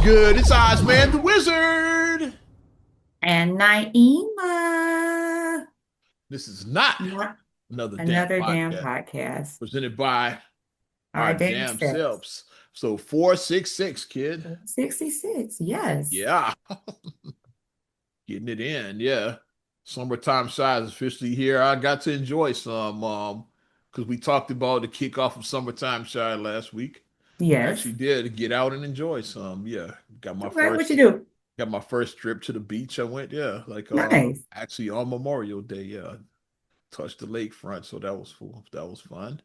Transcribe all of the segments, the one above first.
good? It's Ozman the Wizard. And Naima, This is not not another damn another damn podcast podcast. presented by Our our damn damn steps. selves. So 466, kid. 66. Yes. Yeah. Getting it in. Yeah. Summertime shy is officially here. I got to enjoy some because we talked about the kickoff of summertime shy last week. I Yes. actually did get out and enjoy some. Yeah. Got my Okay. What you first do? got my first trip to the beach. I went, yeah, like Nice. actually on Memorial Day, yeah. Touched the lakefront, so that was cool. That was fun.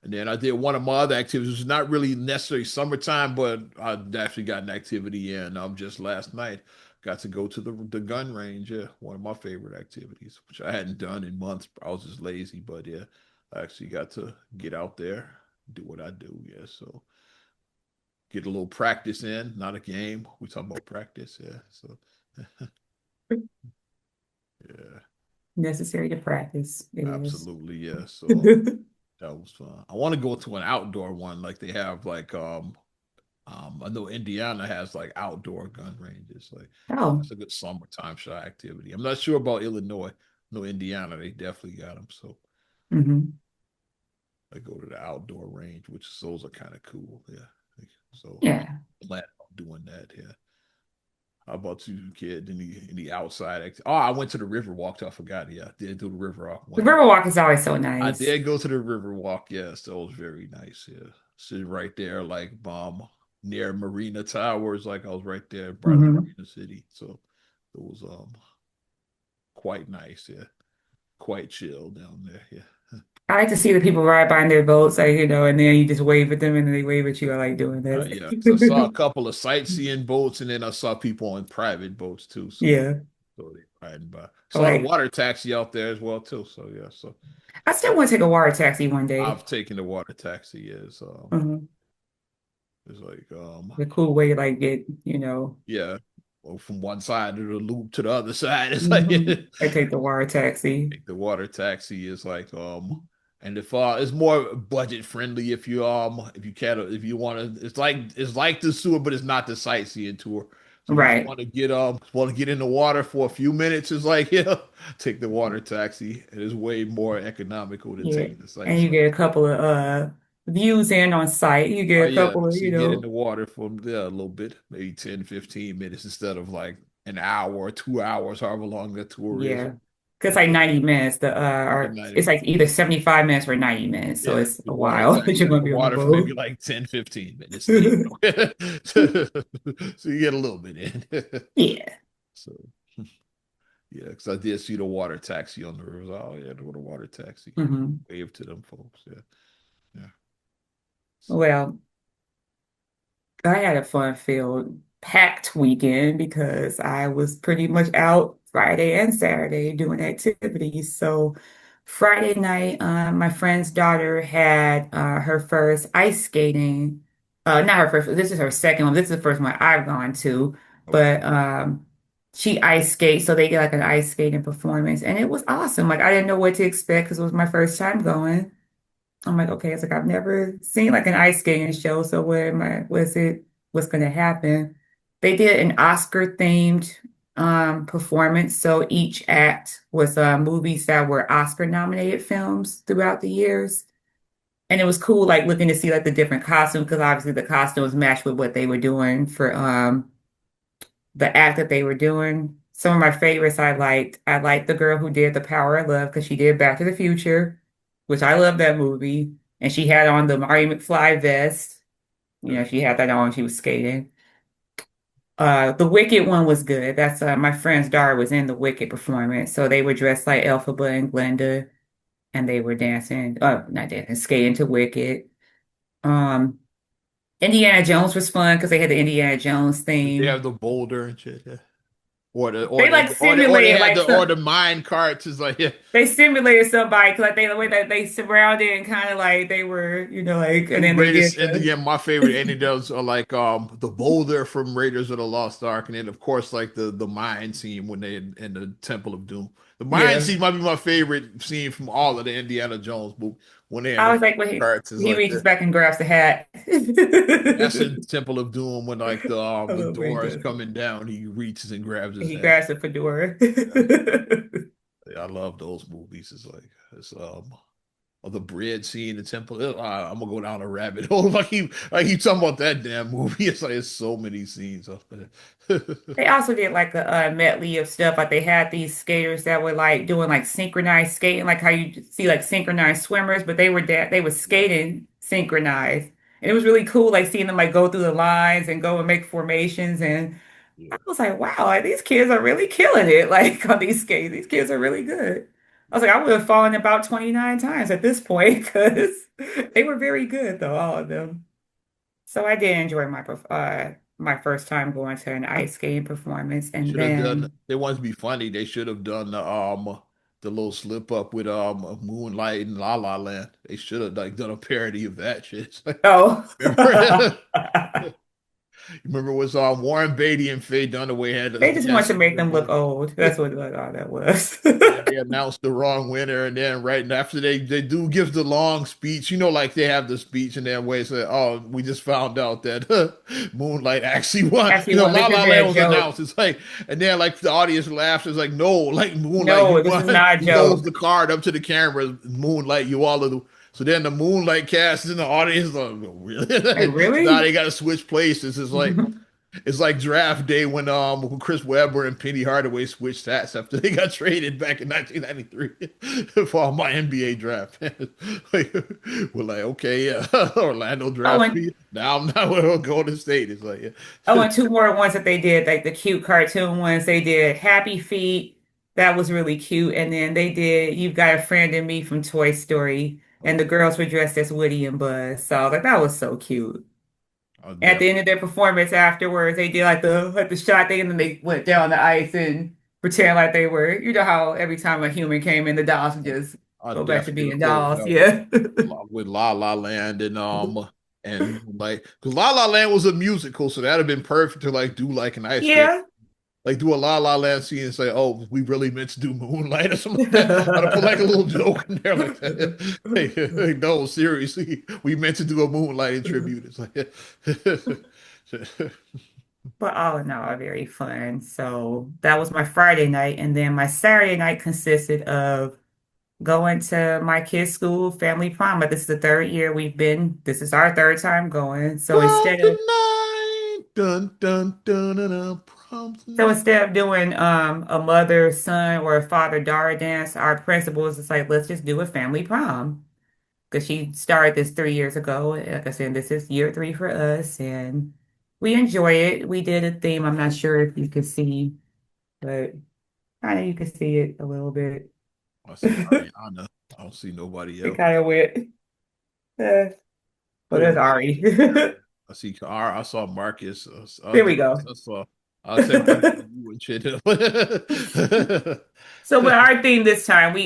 And then I did one of my other activities, which is not really necessarily summertime, but I actually got an activity in. Just last night, got to go to the gun range. Yeah, one of my favorite activities, which I hadn't done in months. I was just lazy, but yeah, I actually got to get out there, do what I do. Yeah, so get a little practice in, not a game. We talking about practice. Yeah, so yeah, Necessary to practice. It is. absolutely. Yeah, so that was fun. I want to go to an outdoor one like they have I know Indiana has like outdoor gun ranges. Like Oh. that's a good summertime shy activity. I'm not sure about Illinois. No, Indiana, they definitely got them. So Hmm. I go to the outdoor range, which those are kind of cool. Yeah. So Yeah. plan on doing that. Yeah. How about you, kid? Any outside Oh, I went to the river walk. I forgot. Yeah, I did do the river walk The one day. Riverwalk is always so I nice. did go to the river walk. Yes, that was very nice. Yeah, sitting right there, like near Marina Towers. Like I was right there by the Hmm. Marina City. So it was quite nice. Yeah, quite chill down there. Yeah. I like to see the people ride by in their boats, like, and then you just wave at them and then they wave at you. I like doing Yeah, so I saw a that. couple of sightseeing boats, and then I saw people on private boats too. Yeah. So they riding by. I Saw the like, water taxi out there as well too. So yeah, so I still want to take a water taxi one day. I've taken the water taxi. Yes, Mhm. it's like The cool way to like get, yeah, well, from one side of the loop to the other side. It's like I take the water taxi. the water taxi is like and if it's more budget friendly if you can if you want to it's like the sewer but it's not the sightseeing tour. So if you just Right. want to get in the water for a few minutes, it's like yeah, take the water taxi. It is way more economical than Yeah. taking the And you sightseeing. get a couple of views in on site. You Oh get a yeah, couple of, so you get in the water for yeah, a little bit, maybe 10, 15 minutes instead of like an hour or 2 hours, however long that tour is. yeah. 'Cause it's Like like 90 minutes. yeah, Or 90 it's like minutes. either 75 minutes or 90 minutes. So Yeah, it's the a water while that taxi you're out gonna the be on the water for maybe boat. like 10, 15 minutes. There you go. So you get a little bit in. Yeah. So yeah, because I did see the water taxi on the river. Oh yeah, the water taxi. Hmm. Wave to them folks. Yeah. Yeah. So Well, I had a fun-filled, packed weekend because I was pretty much out Friday and Saturday doing activities. So Friday night, my friend's daughter had her first ice skating. Not her first, this is her second one. This is the first one I've gone to, okay. but she ice skates, so they get like an ice skating performance, and it was awesome. Like I didn't know what to expect because it was my first time going. I'm like, okay, it's like I've never seen like an ice skating show, so what's gonna happen? They did an Oscar themed performance. So each act was movies that were Oscar nominated films throughout the years. And it was cool like looking to see like the different costumes because obviously the costumes matched with what they were doing for the act that they were doing. Some of my favorites I liked. I liked the girl who did The Power of Love because she did Back to the Future, which I love that movie. And she had on the Marty McFly vest. Okay. She had that on when she was skating. The Wicked one was good. That's my friend's daughter was in the Wicked performance. So they were dressed like Elphaba and Glenda and they were dancing, not dancing, skating to Wicked. Um, Indiana Jones was fun because they had the Indiana Jones Did they have theme. the boulder and shit? Yeah. Or the or They like the or they simulated had like the some. mine carts is like yeah. They simulated somebody 'cause, like they the way that they surrounded and kind of like they were, like, and Two then they did greatest and again my favorite anecdotes are like the boulder from Raiders of the Lost Ark and then of course like the mine scene when they in the Temple of Doom. The mine Yeah. scene might be my favorite scene from all of the Indiana Jones movies when they in I the was like when characters he like reaches that. back and grabs the hat. That's in Temple of Doom when like I the love when he door is does it. coming down, he reaches and grabs his He hat. grabs the fedora. Yeah, I love those movies. It's like it's or the bread scene in Temple. I'm gonna go down a rabbit hole. Like you talking about that damn movie. It's like it's so many scenes of it. They also did like a medley of stuff. Like they had these skaters that were like doing like synchronized skating, like how you see like synchronized swimmers, but they were Yeah, skating synchronized. And it was really cool, like seeing them like go through the lines and go and make formations. And I yeah, was like, wow, like, these kids are really killing it, like on these skates. These kids are really good. I was like, I would have fallen about 29 times at this point because they were very good though, all of them. So I did enjoy my first time going to an ice skating performance, they and should have done. then They wanted to be funny. They should have done the little slip up with Moonlight and La La Land. They should have like done a parody of that shit. It's like, oh, remember, remember it was Warren Beatty and Faye Dunaway had they just that wanted to scene make where them look old. That's what like, all that was. then they announced the wrong winner, and then right after they do give the long speech, like they have the speech, and then way say, "Oh, we just found out that Moonlight actually won." Actually, one. This La is La a Land was joke. announced. It's like, and then like the audience laughs. It's like, no, like Moonlight, No, you this is won. not a He holds joke. the card up to the camera. Moonlight, you all of the. So then the Moonlight cast is in the audience. Like, Like, really? So now really? they got to switch places. It's like draft day when Chris Webber and Penny Hardaway switched hats after they got traded back in 1993 for all my NBA draft. Like, we're like, okay, yeah, Orlando Oh, drafts and me. Now I'm not going to go to state. It's like, oh, yeah. and two more ones that they did, like the cute cartoon ones. They did Happy Feet. That was really cute. And then they did You've Got a Friend in Me from Toy Story. And the Oh, girls were dressed as Woody and Buzz. So I was like, that was so cute. I'll At the definitely, end of their performance afterwards, they did like the shot thing, and then they went down the ice and pretend like they were, you know how every time a human came in, the dolls would just I'll go back to definitely being go with dolls. that with Yeah. with La La Land and Moonlight because La La Land was a musical, so that'd have been perfect to like do like an ice skate. Yeah. Like do a La La Land scene and say, "Oh, we really meant to do Moonlight" or something like that. I'd put like a little joke in there like that. Hey, no, seriously, we meant to do a Moonlight tribute. It's like, But all in all, very fun. So that was my Friday night. And then my Saturday night consisted of going to my kids' school family prom. But this is the third year this is our third time going. prom tonight, dun dun dun dun, dun prom So tonight. instead of doing a mother, son, or a father daughter dance, our principal was just like, let's just do a family prom. Because she started this 3 years ago. Like I said, this is year three for us, and we enjoy it. We did a theme. I'm not sure if you could see, but kind of you could see it a little bit. I see Ariana. I don't see nobody It else. kind of went, eh, but Yeah, there's Ari. I see Car. I saw Marcus. There we go. I saw. I said Marcus you and shit. So with our theme this time, we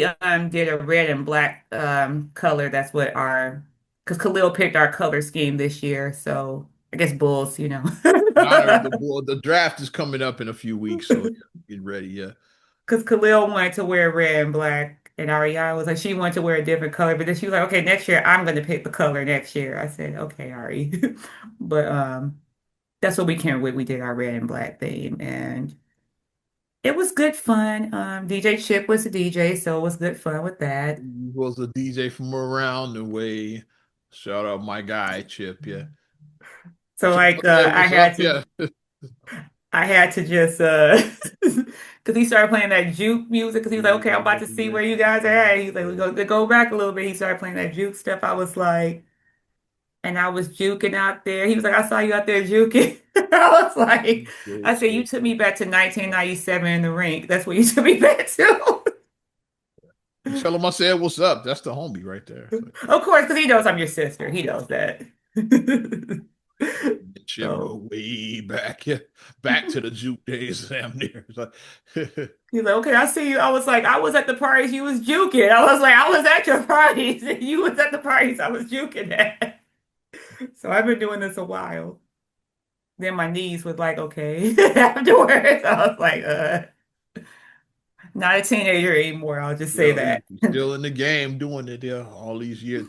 did a red and black color. That's what our because Khalil picked our color scheme this year. So I guess Bulls, you know. In honor of the bull, the draft is coming up in a few weeks, so yeah, get ready. Yeah, Because Khalil wanted to wear red and black, and Ariana was like, she wanted to wear a different color, but then she was like, okay, next year I'm going to pick the color next year. I said, okay, Ari. But that's what we came with. We did our red and black theme, and it was good fun. DJ Chip was the DJ, so it was good fun with that. he was a DJ from around the way. Shout out my guy Chip. Yeah, So Chip like said, "What's up?" Yeah, I had to just because he started playing that juke music because he was like, okay, I'm about to see where you guys are at. He's like, we go back a little bit. He started playing that juke stuff. I was like, and I was juking out there. He was like, I saw you out there juking. I was like, yeah, I said, you took me back to 1997 in the rink. That's what you took me back to. you tell him I said, "What's up?" That's the homie right there. Of course, because he knows I'm your sister. He knows that. Chip go So way back, yeah, back to the juke days. Damn near. It's like, he's like, okay, I see you. I was like, I was at the parties you was juking. I was like, I was at your parties. And you was at the parties I was juking at. So I've been doing this a while. Then my knees was like, okay. Afterwards, I was like, Not a teenager anymore, I'll just say Yeah, that. he's still in the game doing it. Yeah, all these years,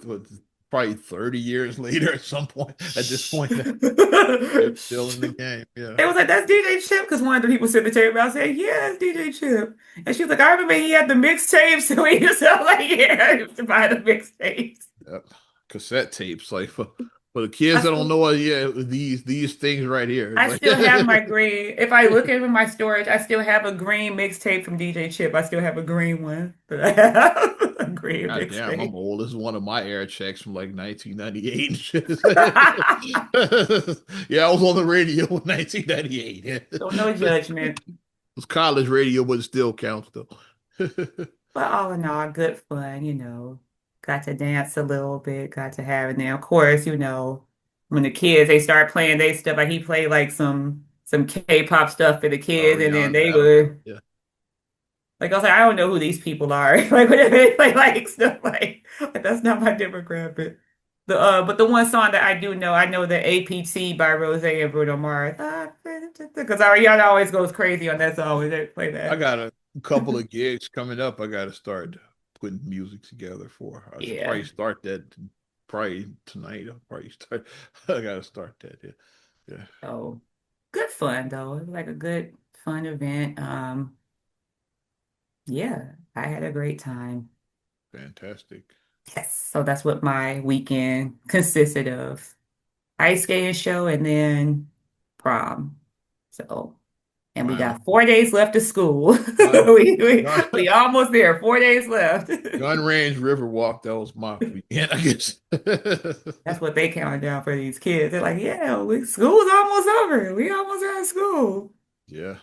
probably 30 years later at some point. At this Shh. point, they're still in the game. Yeah. They was like, that's DJ Chip, because one of the people said the tape. I said, yeah, that's DJ Chip. And she was like, I remember he had the mixtapes. So he was like, yeah, I used to buy the mixtapes. Yep. Cassette tapes, like for the kids I that don't still, know it, yeah, these things right here. It's I like still have my green. If I look into my storage, I still have a green mixtape from DJ Chip. I still have a green one, but I have a green God damn, I'm mixtape. old. This is one of my air checks from like 1998 and shit. Yeah, I was on the radio in 1998. Yeah. So no It judgment. was college radio, but it still counts though. But all in all, good fun, Got to dance a little bit, got to have, and then of course, when the kids they start playing they stuff, like he played like some K-pop stuff for the kids, and then Ariana's they album. were Yeah. like, I was like, I don't know who these people are. Like whenever they play like stuff like that's not my demographic. But the one song that I do know, I know the APT by Rose and Bruno Mars. Because Ariana always goes crazy on that song when they play I that. got a couple of gigs coming up. I got to start putting music together for. I should Yeah. probably start that probably tonight. I'll probably start. I got to start that. Yeah. Yeah. So good fun though. It was like a good fun event. Yeah, I had a great time. Fantastic. Yes. So that's what my weekend consisted of. Ice skating show and then prom. So, and we Wow. got 4 days left of school. Gun, We, we, gun, we almost there. 4 days left. gun range river walk. That was my weekend, I guess. That's what they counted down for these kids. They're like, yeah, school's almost over. We almost out of school. Yeah.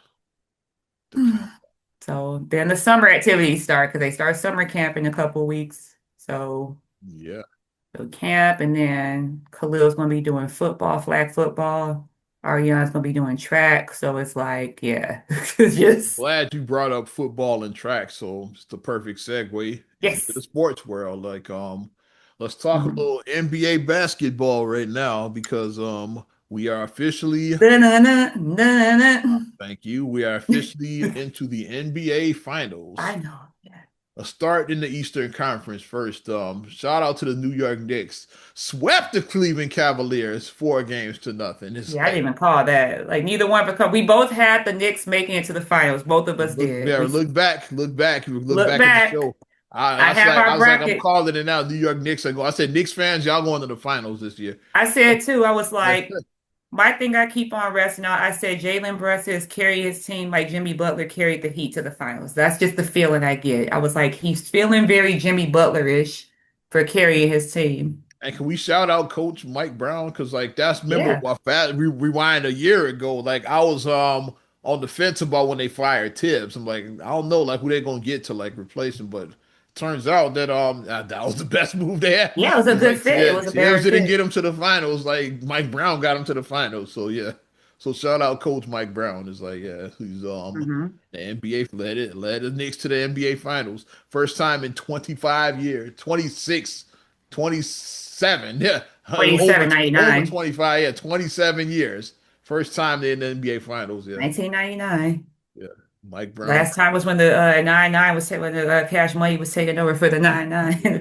The count. So then the summer activities start because they start summer camp in a couple weeks. Yeah. So camp, and then Khalil's gonna be doing football, flag football. Ariana's gonna be doing track. So it's like, yeah, it's just Glad you brought up football and track, so it's the perfect segue into the yes. sports world. Like, let's talk a Mhm. little NBA basketball right now because we are officially, Da-na-na, na-na-na. thank you, we are officially into the NBA I finals. know. Yeah. A start in the Eastern Conference first. Shout out to the New York Knicks. Swept the Cleveland Cavaliers 4 games to nothing. It's Yeah, I like didn't even call that. Like neither one because we both had the Knicks making it to the finals. Both of us look did. there, We look look back at the back. show. I, I I have said our I was like, I'm bracket. calling it now. New York Knicks. I said Knicks fans, y'all going to the finals this year. I said too, I was like, my thing I keep on resting on, I said Jalen Brunson is carry his team like Jimmy Butler carried the Heat to the finals. That's just the feeling I get. I was like, he's feeling very Jimmy Butler-ish for carrying his team. And can we shout out Coach Mike Brown? Because like that's remember Yeah. rewind a year ago. Like I was on the fence about when they fired Tibbs. I'm like, I don't know like who they're gonna get to like replace him, but turns out that that was the best move they had. Yeah, it was a It's good like fit. It yeah, was a Tibbs better didn't fit. get him to the finals. Like Mike Brown got him to the finals. So yeah. So shout out Coach Mike Brown. Is like, yeah, who's Hmm. the NBA led the Knicks to the NBA finals. First time in 25 years, 26, 27, yeah, over 27.99. 25, yeah, 27 years. First time they're in the NBA finals, yeah. 1999. Yeah. Mike Brown Last time was when the 99 was when the Cash Money was taking over for the 99 in the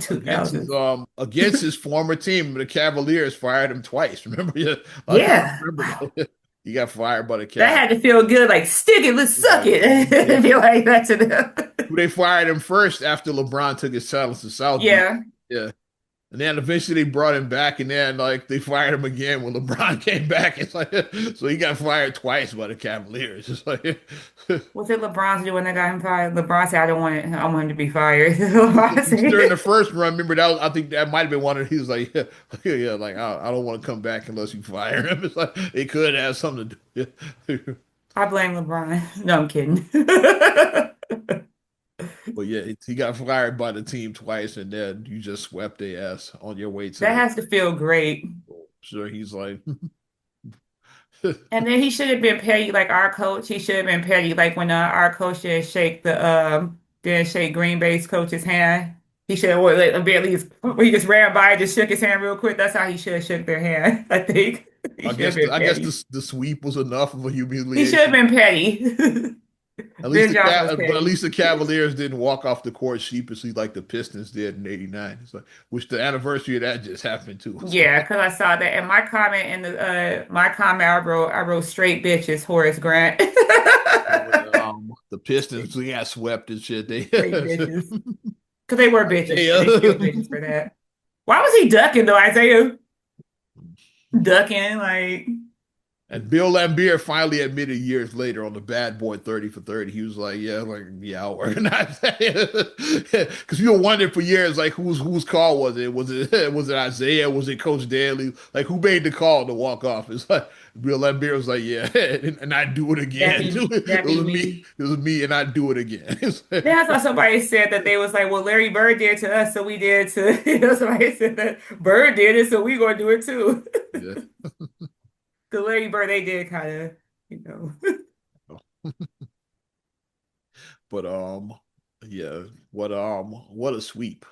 against 2000s. his former team, the Cavaliers fired him twice. Remember? Yeah, a lot of people Yeah. remember Wow. that. He got fired by the That Cavs. had to feel good, like stick it, let's suck Yeah, it. yeah. It'd be like that to them. They fired him first after LeBron took his talents to South Beach. Yeah. Yeah. And then eventually they brought him back, and then like they fired him again when LeBron came back. It's like so he got fired twice by the Cavaliers. It's like Was it LeBron's doing that got him fired? LeBron said, I don't want it. I want him to be fired. LeBron during said, the first run, remember that was, I think that might have been one of he was like, yeah, like I don't want to come back unless you fire him. It's like it could have something to do. I blame LeBron. No, I'm kidding. But yeah, he got fired by the team twice, and then you just swept their ass on your way to That the. has to feel great. Sure, he's like, And then he should have been petty like our coach. He should have been petty like when our coach didn't shake Green Bay's coach's hand. He should have let be at least he just ran by and just shook his hand real quick. That's how he should have shook their hand. I think he should have been I guess petty. the sweep was enough of a He should have humiliation. been petty. Ben Johnson was But at petty. least the Cavaliers didn't walk off the court sheepishly like the Pistons did in '89. It's like, which the anniversary of that just happened too. So, Yeah, because I saw that. And my comment I wrote straight bitches, Horace Grant. the Pistons we got swept and shit. They Straight bitches. Because they were bitches, and they still Isaiah. bitches for that. Why was he ducking though, Isaiah? Ducking, like, And Bill Laimbeer finally admitted years later on the Bad Boy 30 for 30. He was yeah, I'll organize that. Because you were wondering for years, like, whose call was it? Was it Isaiah? Was it Coach Daly? Like, who made the call to walk off? It's like Bill Laimbeer was like, yeah, and I'd do it again. It that be was me. me. It was me, and I'd do it again. It's like, Then I saw somebody said that they was like, well, Larry Bird did to us, so we did to, somebody said that Bird did it, so we gonna do it too. yeah. The Larry Bird, they did kind of, you know. But yeah, what a sweep.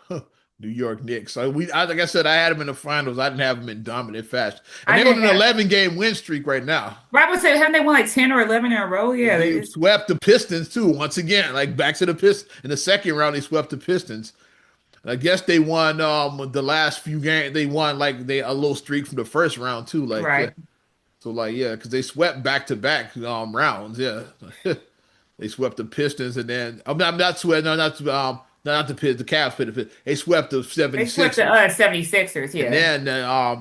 New York Knicks. Like I said, I had them in the finals. I didn't have them in dominant fashion. And I they're on did an have, 11 game win streak right now. right, would say, haven't they won like 10 or 11 in a row? Yeah, they They just, swept the Pistons too, once again. Like back to the Pistons. In the second round, they swept the Pistons. And I guess they won the last few games. They won like they a little streak from the first round too. Like yeah. right. So like yeah, because they swept back to back rounds. Yeah. They swept the Pistons and then I'm not sweating, no, not the Pistons, the Cavs pit the Pistons. They swept the They swept the 76ers. 76ers, And yeah. then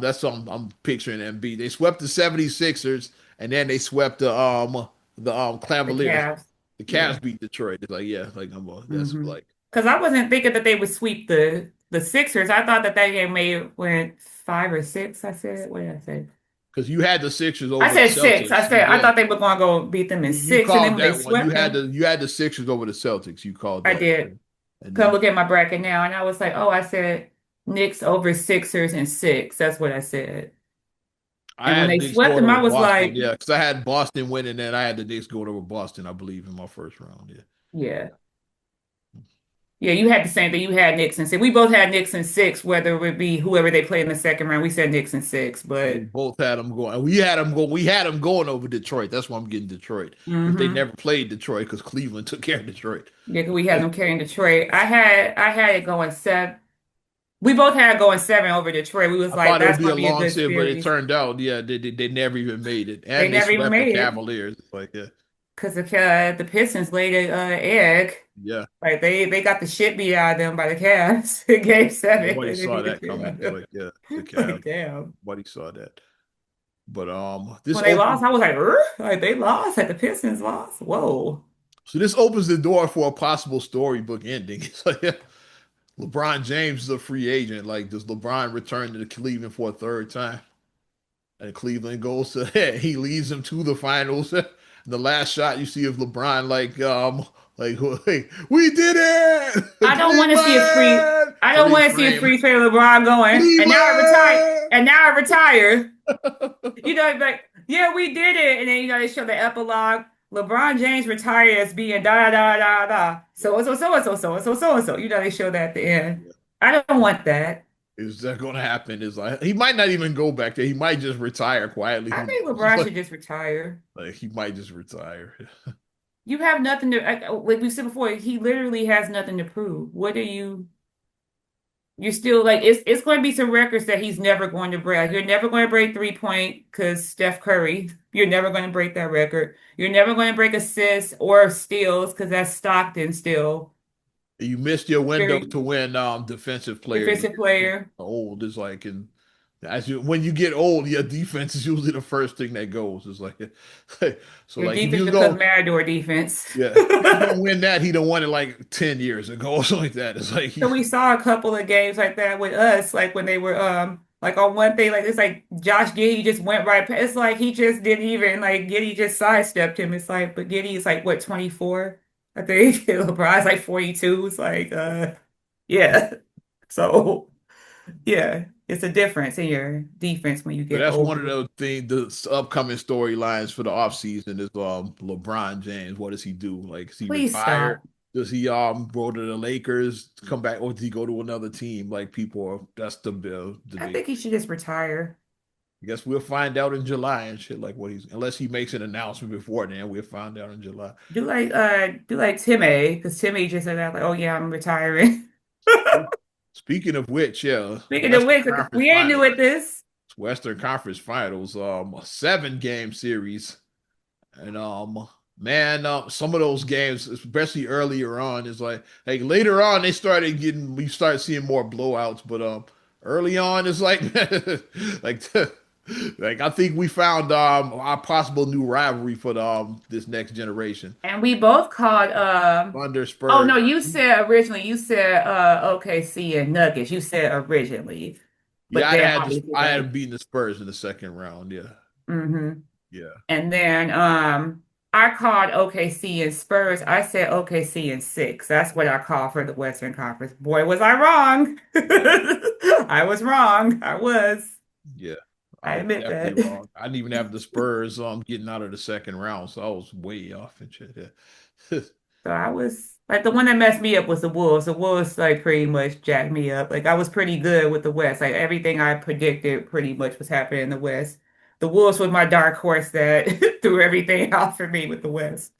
that's what I'm picturing MB. They swept the 76ers and then they swept the The Cavaliers. Cavs. The Yeah. Cavs beat Detroit. It's like yeah, like that's Mm-hmm. like Because I wasn't thinking that they would sweep the Sixers. I thought that game may went 5 or 6. I said, what did I say? because you had the Sixers I over the said 6. Celtics. I said I Yeah. thought they were going to go beat them in You 6, and then called when they that one. swept them, You had the Sixers over the Celtics. You called I that. did. And Come then look at my bracket now, and I was like, oh, I said Knicks over Sixers and 6. That's what I said. I And when had they the Knicks swept going them, I over was Boston, like, yeah, because I had Boston winning, and I had the Knicks going over Boston, I believe, in my first round. Yeah, yeah. Yeah, you had the same thing. You had Knicks and 6. We both had Knicks and 6, whether it would be whoever they play in the second round. We said Knicks and 6, we but both had them going. We had them going. We had them going over Detroit. That's why I'm getting Detroit because they mm-hmm. never played Detroit because Cleveland took care of Detroit. Yeah, 'cause we had them carrying Detroit. I had it going 7. We both had going 7 over Detroit. We was I like, thought it would that's be going a to be a long good series, but it series. turned out, yeah, they never even made it, They and they never even swept the made it Cavaliers. It's like, yeah, because the Pistons laid an egg. yeah, Like they got the shit beat out of them by the Cavs in Game 7. nobody Like they saw beat the that shit out coming. of It's them. like, yeah, the Like Cavs, damn. nobody saw that. But this When they lost, opens I was like, like they lost. Like the Pistons lost. Whoa. so this opens the door for a possible storybook ending. It's like, yeah, LeBron James is a free agent. Like, does LeBron return to Cleveland for a third time? And Cleveland goes to he leads them to the finals. The last shot you see of LeBron, like hey, we did it, I don't want to see a free. Cleveland. I So don't they want to see a frame free fair LeBron going, and now I retire. Cleveland. And now I retire. Like, yeah, we did it. And then, they show the epilogue. LeBron James retired as being da da da da da. So and so, so and so, so and so, so and so. They show that at the end. I don't want that. Is that going to happen? Is like he might not even go back there. He might just retire quietly. I Who think knows? LeBron should just retire. Like he might just retire. You have nothing to, like we said before, he literally has nothing to prove. What are you? You're still like it's going to be some records that he's never going to break. Like, you're never going to break 3 point because Steph Curry. You're never going to break that record. You're never going to break assists or steals because that's Stockton still. You missed your window Very to win defensive player of the defensive year. player. Old is like and when you get old, your defense is usually the first thing that goes. It's like so Your like if defense you becomes go Matador defense. yeah, if you don't win that, he don't won it like 10 years ago or something like that. It's like So we saw a couple of games like that with us, like when they were like on one thing, like it's like Josh Giddey just went right past. It's like he just didn't even like Giddey just sidestepped him. It's like, but Giddey is like what 24, I think. LeBron's like 42. It's like yeah. So yeah, it's a difference in your defense when you but get that's one of older. the things the upcoming storylines for the offseason is LeBron James. What does he do? Like is he Please retire? stop. Does he go to the Lakers, come back, or does he go to another team? Like people are that's the I debate. think he should just retire. I guess we'll find out in July and shit like what he's unless he makes an announcement before then, we'll find out in July. Do like Timmy, because Timmy just said that like, oh yeah, I'm retiring. Speaking of which, yeah, Speaking of Western which, Conference we ain't new Finals. at this. Western Conference Finals, a 7 game series. And man, some of those games, especially earlier on, is like later on they started getting we start seeing more blowouts, but early on it's like like like I think we found our possible new rivalry for this next generation. And we both called Thunder oh Spurs. no, you said originally you said OKC and Nuggets. You said originally. But Yeah, then obviously I they had beaten the Spurs in the second round. Yeah, hmm yeah, And then I called OKC and Spurs. I said OKC and six. That's what I called for the Western Conference. Boy, was I wrong. I was wrong. I was. yeah. I I was admit definitely that. wrong. I didn't even have the Spurs getting out of the second round, so I was way off and shit. Yeah. So I was like the one that messed me up was the Wolves. The Wolves like pretty much jacked me up. Like I was pretty good with the West. Like everything I predicted pretty much was happening in the West. The Wolves was my dark horse that threw everything out for me with the West.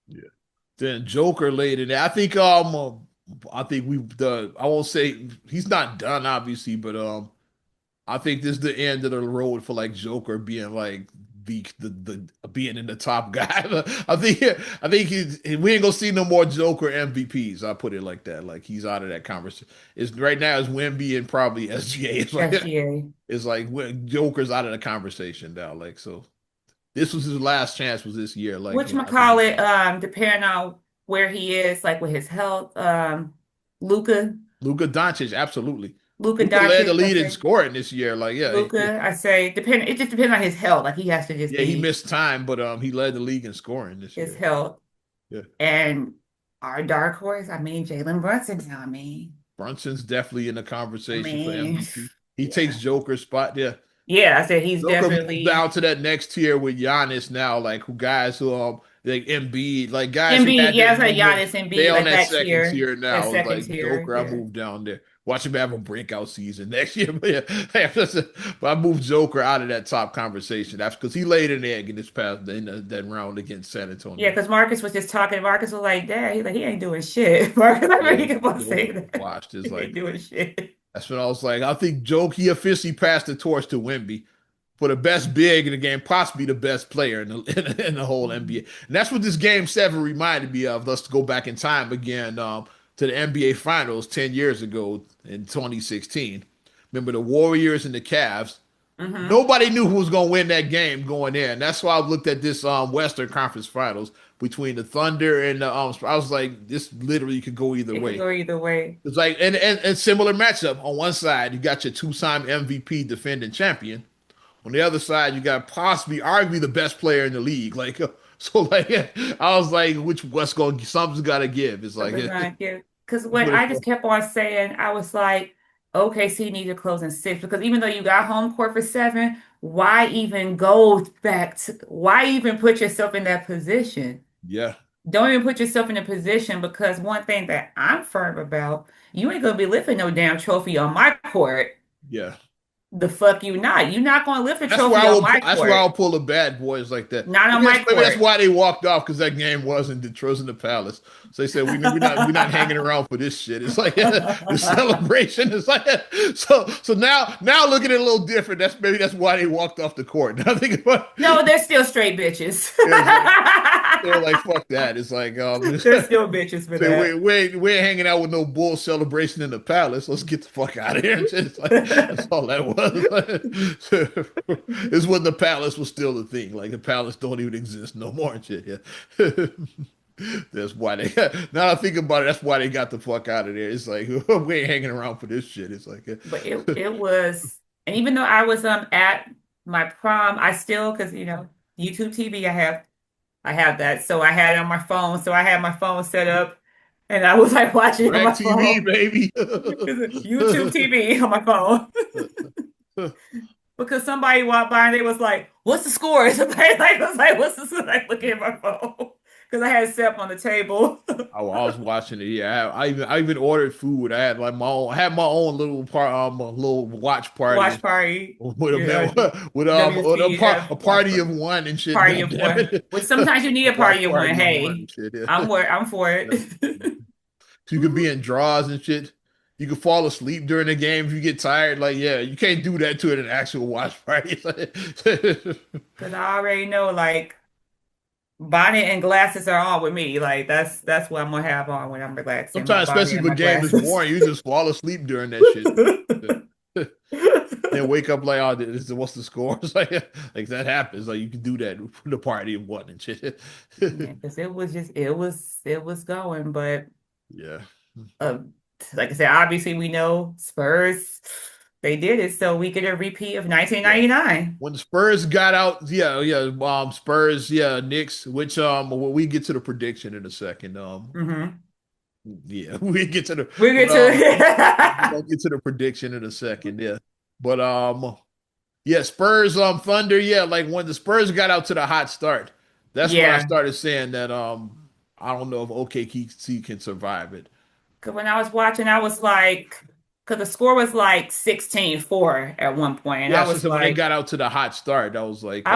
Yeah. Then Joker laid it. I think we've done. I won't say he's not done, obviously, but I think this is the end of the road for like Joker being like the being in the top guy. I think we ain't gonna see no more Joker MVPs. I put it like that. Like he's out of that conversation. It's right now is Wemby and probably SGA. SGA. It's like Joker's out of the conversation now. Like so, this was his last chance. Was this year? Like I think he Whatchamacallit, depending on where he is, like with his health, Luka, Luka Doncic, absolutely. Luka Luka led the Doncic, I lead in say. scoring this year. Like yeah, Luka, I say it just depends on his health. Like he has to just yeah, he be missed time, but he led the league in scoring this his year. health. Yeah. And our dark horse, I mean Jalen Brunson now. Brunson's definitely in the I conversation for mean, MVP. He takes yeah. Joker's spot. Yeah. Yeah, I said he's Joker moved definitely down to that next tier with Giannis now, like who guys who like Embiid, like guys who Embiid. had Yeah, their I said moment. Giannis They Embiid, on like that that second tier, tier that now. It's second like tier. Joker, I Yeah. moved down there. Watch him have a breakout season next year. But yeah, but I moved Joker out of that top conversation. That's because he laid an egg in this past that round against San Yeah, Antonio. because Marcus was just talking. Marcus was like, "Dad, he ain't doing shit." Marcus, I remember Yeah, he kept on Joker saying was that. washed. Is He ain't like doing shit. that's when I was like, I think Joke he officially passed the torch to Wemby for the best big in the game, possibly the best player in the whole NBA. Mhm. And that's what this game seven reminded me of. Let's go back in time again to the NBA Finals 10 years ago in 2016. Remember the Warriors and the Cavs. Mhm. Nobody knew who was going to win that game going in. That's why I looked at this Western Conference Finals between the Thunder and the I was like, this literally could go either It could way. go either way. It's like and similar matchup. On one side, you got your two-time MVP defending champion. On the other side, you got possibly arguably the best player in the league. Like so, like I was like, which what's going something's got to give. It's like Something's gonna give. Because that's what what I it's just for. kept on saying, I was like, OKC needs to close in six because even though you got home court for seven, why even go back to? Why even put yourself in that position? Yeah, Don't even put yourself in a position because one thing that I'm firm about, you ain't gonna be lifting no damn trophy on my court. yeah. The fuck you not. You're not gonna lift a That's why trophy I on will. my That's why court. I'll pull the bad boys like that. Not on my Maybe that's court. why they walked off because that game wasn't Detroit in the Palace. So they said we're not hanging around for this shit. It's like the celebration is like so now look at it a little different. That's why they walked off the court. Now think about No, they're still straight bitches. it's like they're like fuck that. It's like They're still bitches for say that. we ain't hanging out with no bull celebration in the palace. Let's get the fuck out of here. And shit. It's like that's all that was. It's when the palace was still a thing. Like the palace don't even exist no more and shit. Yeah. That's why they now I think about it, that's why they got the fuck out of there. It's like we ain't hanging around for this shit. It's like But it was, and even though I was at my prom, I still because YouTube TV I have that, so I had it on my phone. So I had my phone set up, and I was like watching it on my direct TV, phone. baby. YouTube TV on my phone because somebody walked by and they was like, "What's the score?" Somebody was like, "What's the score?" Like looking at my phone I had it set up on the table. I was watching it. Yeah, I even ordered food. I had like my own, I had my own little a little watch party Watch party. with a Yeah, man with WCF a watch party of one and shit. party God of damn one. it, Which sometimes you need a a watch party of one. party of one and Hey, shit. Yeah. I'm for it. Yeah. So you could be in draws and shit. You could fall asleep during the game if you get tired. Like, yeah, you can't do that to an actual watch party. Because I already know, like, bonnet and glasses are on with me. Like, that's what I'm gonna have on when I'm relaxing. My Sometimes, bonnet especially and if a my game is glasses. boring, you just fall asleep during that shit. Then wake up like, oh, what's the score? It's like that happens. Like you can do that for the party of one and shit. Yeah, because it was going, but Yeah. uh, like I said, obviously we know Spurs, they did it, so we get a repeat of Yeah. 1999. When the Spurs got out, yeah, yeah, Spurs, yeah, Knicks, which when we get to the prediction in a second, Hmm. yeah, we get to the We but get to we're gonna get to the prediction in a second, yeah. But yeah, Spurs Thunder, yeah, like when the Spurs got out to the hot start, that's when I yeah. started saying that I don't know if OKC can survive it. Because when I was watching, I was like, because the score was like 16-4 at one point, and Yeah, so when they got out to the hot start, I was like,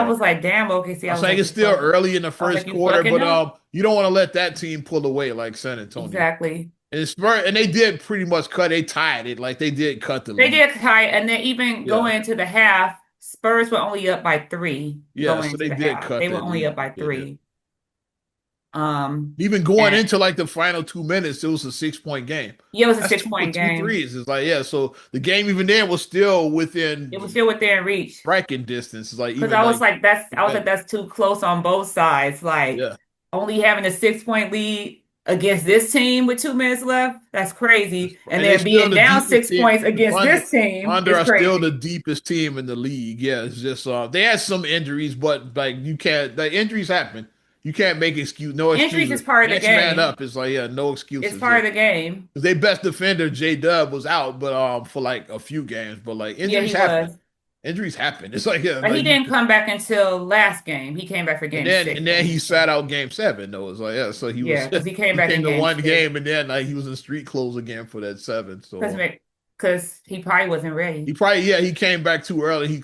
damn, OKC. I I was was like like, it's you still fuck, early in the I was first like, you quarter, fucking but up. you don't want to let that team pull away like San Antonio. Exactly. And they did pretty much cut. They tied it. Like they did cut the They lead. did tie, and then even Yeah, going into the half, Spurs were only up by three yeah. going So into they the did half. They cut were that only lead up a by bit. Yeah. three. Um, Even going and into like the final 2 minutes, it was a 6 point game. yeah, it was a That's six two point two game. threes. It's like yeah. So the game even then was still It was within still within reach. striking distance. It's like Because even like I was like, that's too close on both sides. Like yeah. only having a 6 point lead against this team with 2 minutes left, that's crazy. And And they're then still being the down deepest six team. points against this team Under is are still the crazy. deepest team in the league. Yeah, it's just they had some injuries, but like you can't. The injuries happen. You can't make excuse. No Injuries excuses. is part of the Next man game. up is like yeah, no It's excuses. Yeah, part of the game. 'cause their best defender J Dub was out, but for like a few games. But like Yeah, injuries he happen. was. Injuries happen. It's like yeah, But he like didn't come back until last game. He came back for game and six then on he this sat one. out game 7 though. It's like yeah, so he Yeah, was because he came he back came in to game one six. game and then like he was in street clothes again for that 7. So. Because he probably wasn't ready. He probably yeah he came back too early. He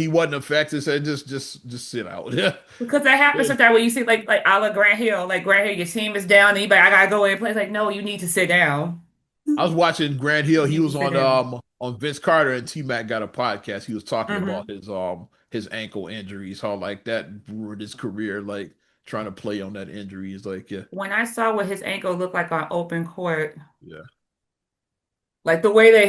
wasn't effective. So just sit out. Yeah, Because that happens yeah. sometimes when you see like a la Grant Hill, like Grant Hill, your team is down, and you I gotta go in and play. It's like, no, you need to sit down. I was watching Grant Hill. You He need to was sit down. on Vince Carter and T Mac got a podcast. He was talking about Hmm. his ankle injuries, how like that ruined his career, like trying to play on that injury. Is like yeah When I saw what his ankle looked like on open court, yeah. like the way that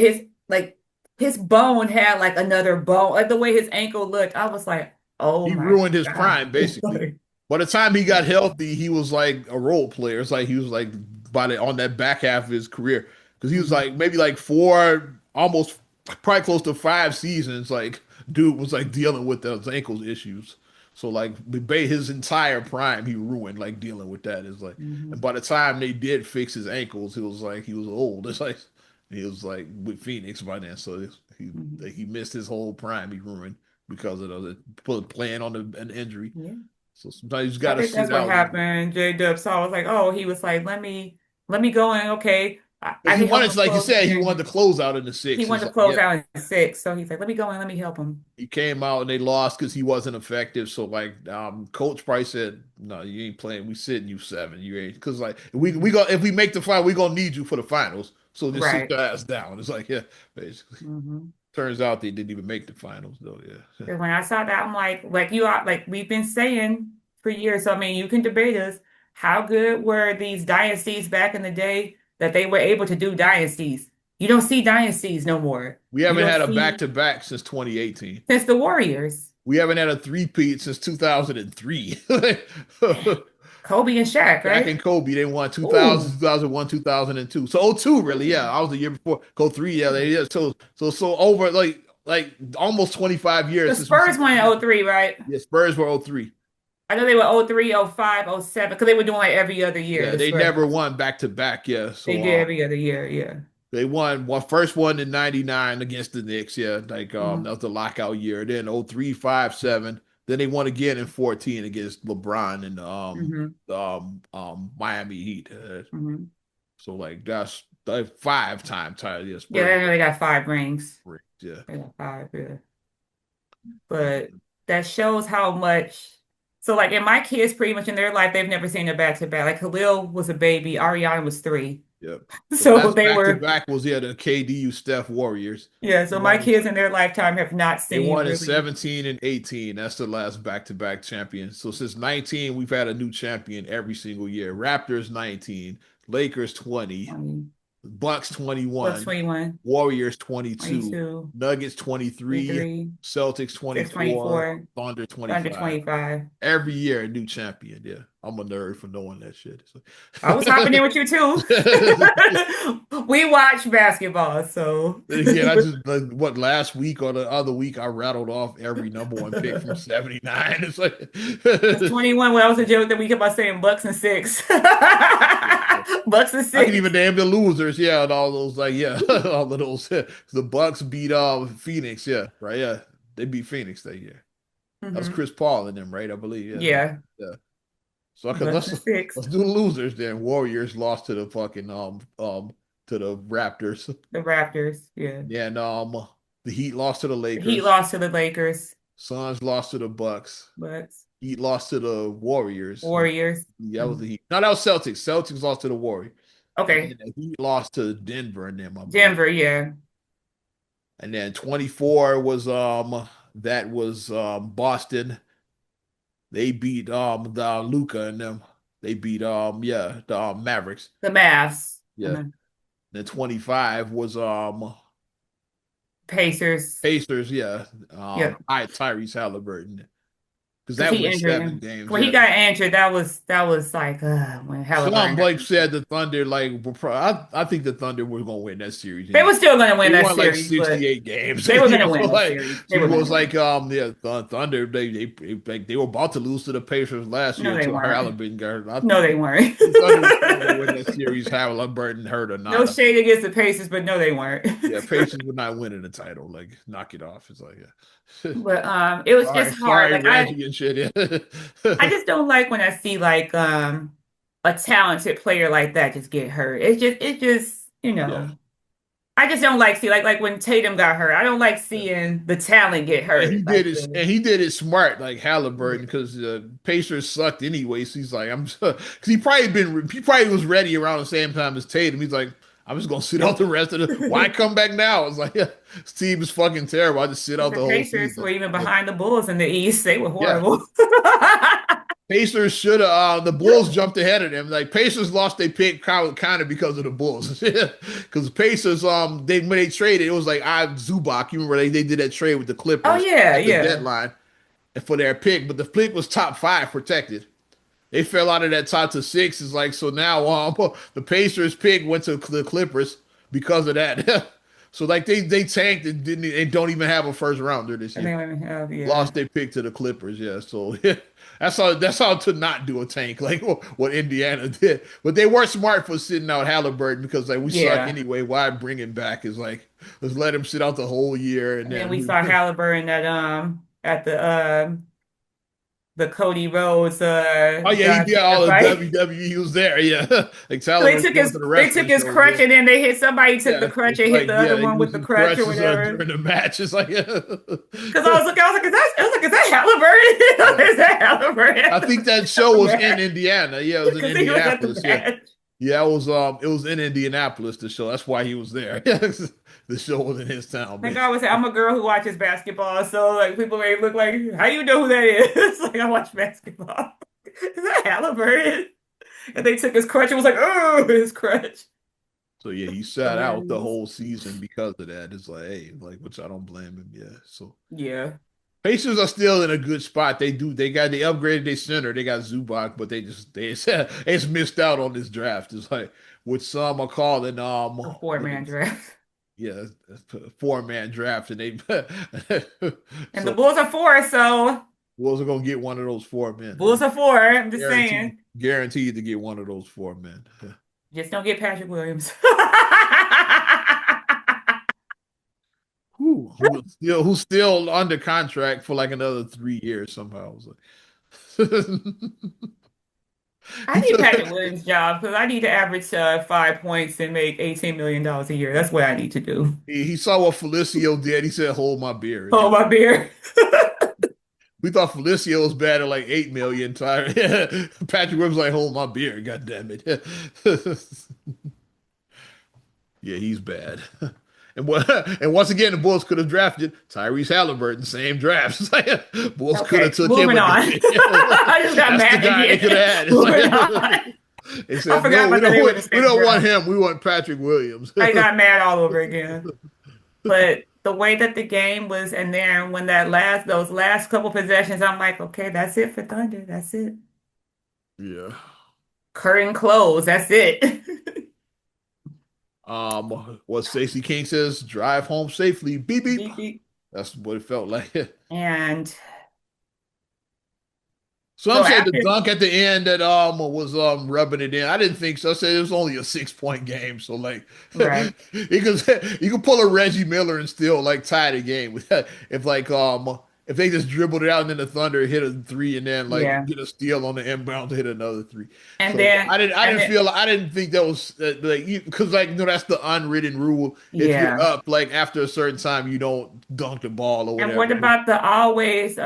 his bone had like another bone, like the way his ankle looked, I was like, oh He my ruined his God. prime basically. Like, By the time he got healthy, he was like a role player. It's like he was like on that back half of his career because he was mhm, like maybe like 4, almost probably close to 5 seasons. Like dude was like dealing with those ankles issues. So like his entire prime he ruined like dealing with that. It's like and mhm, by the time they did fix his ankles, it was like he was old. It's like he was like with Phoenix by then. So mhm. he missed his whole prime. He ruined because of playing on an injury. Yeah. So sometimes you just I gotta think sit that's what out. happened. J Dub saw, I was like, oh, he was like, let me go in. Okay. I Because he can help wanted, him like you close the said, he game. wanted to close out in the He six. It's wanted to like, close yeah, out in six. So he's like, let me go in, let me help him. he came out and they lost because he wasn't effective. So like, coach probably said, "No, you ain't playing. We sitting you 7. You ain't because like Mhm. if we make the final, we gonna need you for the finals. So just sit Right. your ass down." It's like, yeah, basically. Hmm. Turns out they didn't even make the finals though. Yeah, And when I saw that, I'm like you are, like we've been saying for years. So I mean, you can debate us. How good were these dynasties back in the day that they were able to do dynasties? You don't see dynasties no more. we You haven't don't had a back see to back since 2018. since the Warriors, We haven't had a three-peat since 2003. Kobe and Shaq, Shaq right? and Kobe, they won Ooh, 2001, 2002. So 02, really, yeah. I was the year before. Go 3, yeah. Yeah. So over like almost 25 the years since we Spurs seen won in that. '03, right? Yeah, Spurs were 03. I know they were '03, '05, '07 because they were doing like every other year, Yeah, the they never Spurs. won back to back. Yeah, They so did every other year, yeah. they won first one in '99 against the Knicks. Yeah, like Hmm. that was the lockout year. Then 03, 5, 7. Then they won again in 14 against LeBron and Hmm. Miami Heat. Hmm. So like that's like 5-time title. Yeah, Yeah, Spurs. I know they got 5 rings. Yeah. They got five, yeah. But that shows how much. So, like in my kids, pretty much in their life, they've never seen a back to back. Like Khalil was a baby, Ariana was 3, Yep. The so last they back to were, back was the KDU Steph Warriors. yeah. They So my won in, kids in their lifetime have not they seen won in really 17 and 18. That's the last back to back champion. So since 19, we've had a new champion every single year. Raptors 19, Lakers 20, 20, Bucks plus 21, 21, Warriors 22, 22, Nuggets 23, 23, Celtics 6, 24, 24, Thunder under 25. 25. Every year a new champion. Yeah. I'm a nerd for knowing that shit. I was hopping in with you too. We watch basketball, so Then again, I just like what last week or the other week I rattled off every number one pick from 79. It's like that's 21. Well, that was a joke that we kept on saying Bucks and 6. Bucks and I can 6. even name the losers, yeah, and all those like yeah, all of those. The Bucks beat Phoenix, yeah, right, yeah, they beat Phoenix that year. That was Hmm. Chris Paul and them, right? I believe, yeah, Yeah, yeah. So okay, Bucks let's and 6. let's do the losers then. Warriors lost to the fucking to the Raptors. The Raptors. Yeah, Yeah, and the Heat lost to the the Heat Lakers. lost to the Lakers. Suns lost to the Bucks. Bucks, Heat lost to the Warriors. Warriors. Yeah, that was Mhm. the Heat. No, that was Celtics. Celtics lost to the Warriors. And then Okay, the Heat lost to Denver and them, I believe. Denver. Yeah, And then 24 was that was Boston. They beat the Luca and them. They beat yeah, the Mavericks. the Mavs. Yeah. Mhm. Then 25 was Pacers. Pacers, yeah. Yep, I Tyrese Halliburton. Because because that he went injured 7 him. games, When he yeah. got injured, that was like when Sean Halliburton got Blake injured. said the Thunder, like, I think the Thunder were going to win that series. They And were still going to they win that won like series, but 68 games. they were You going to know, win so that like, series. so They it were going to was win. like, yeah, Thunder, they were about to lose to the Pacers last year No, they until weren't. Halliburton got hurt. I No, think they weren't. the Thunder were still going to win that series, Halliburton hurt or No not. I think, shade against the Pacers, but no, they weren't. yeah, Pacers were not winning the title. Like, knock it off. It's like, yeah. But it was just Sorry, hard. sorry, Like I Reggie and shit. Yeah. I just don't like when I see like a talented player like that just get hurt. Yeah. I just don't like see like when Tatum got hurt. I don't like Yeah. seeing the talent get And he hurt. did Like it, the and he did it smart, like Halliburton, yeah. because the Pacers sucked anyway. So he's like, because he probably was ready around the same time as Tatum. He's like, I'm just gonna sit out the rest of the. Why come back now? It's like, yeah, this team is fucking terrible. I just sit out The the whole Pacers were season. even Yeah, behind the Bulls in the East. They were yeah. horrible. Pacers should have. The Bulls jumped ahead of them. Like Pacers lost their pick kind of because of the Bulls. Because Pacers, they when they traded, it was like I Zubac. You remember they did that trade with the Oh Clippers yeah, at the yeah. deadline for their pick, but the pick was top 5 protected. They fell out of that top to 6. It's like so now the Pacers pick went to the Clippers because of that. So like they tanked and didn't they don't even have a first rounder this And year. they don't even have yeah. Lost their pick to the Clippers, yeah. So yeah, that's how to not do a tank like what Indiana did. But they were smart for sitting out Halliburton because like we suck Yeah. anyway. Why bring him back? Is like let's let him sit out the whole year and And then we then saw Halliburton at the Cody Rhodes oh yeah, he John did Cena all the fight. WWE. He was there, yeah. Like So Tyler was going to the they wrestling took his shows, crutch yeah. and then they hit somebody took the Yeah, crutch it's and hit like the yeah, other they one with used the his crutch or crutches whatever. during the match. It's like yeah. Because I was like, Yeah. is that Halliburton? I think that At show the was in match Indiana. Yeah, it was in because he was at the Indianapolis. Yeah, match. yeah, it was in Indianapolis. The show. That's why he was there. The show was in his town, Like I always say, basically. I'm a girl who watches basketball, so like people may look like, how you know who that is? Like I watch basketball. Is that Halliburton? And they took his crutch and was like, oh, his crutch. So yeah, he sat out the Hilarious. whole season because of that. It's like, hey, like, which I don't blame him. Yeah. So Yeah. Pacers are still in a good spot. They upgraded their center. They got Zubac, but they just missed out on this draft. It's like what some are calling A what four-man is draft. yeah, 4-man draft, and they And the so Bulls are four, so Bulls are gonna get one of those 4 men. Bulls are four. I'm just Guaranteed, saying. guaranteed to get one of those 4 men. Just don't get Patrick Williams. Whew. who's still under contract for like another 3 years somehow. I was like, I he need took Patrick Williams' job because I need to average 5 points and make $18 million a year. That's what I need to do. he saw what Felicio did. He said, "Hold my beer." And Oh, then my beer. we thought Felicio was bad at like 8 million. Patrick Williams like, "Hold my beer." God damn it. Yeah, he's bad. And what? And once again, the Bulls could have drafted Tyrese Halliburton, same draft. It's like, Bulls could have Okay, took him moving on. again. I just got That's the mad guy they could have again. had. It's Moving like on. they I said, forgot no, about that they were in the we same don't want draft. him. We want Patrick Williams. I got mad all over again. But the way that the game was, and then when those last couple possessions, I'm like, okay, that's it for Thunder. That's it. Yeah. Curtain closed. That's it. What Stacey King says, drive home safely. Beep beep. Beep, beep. That's what it felt like. And Some so said the after, dunk at the end that was rubbing it in. I didn't think so. I said it was only a 6 point game, so like right, you could pull a Reggie Miller and still like tie the game with that. If they just dribbled it out and then the Thunder hit a three and then like yeah. get a steal on the inbound to hit another three. And So then, and then, I didn't think that was like because like that's the unwritten rule. If you're yeah. up like after a certain time, you don't dunk the ball or And what whatever. about the always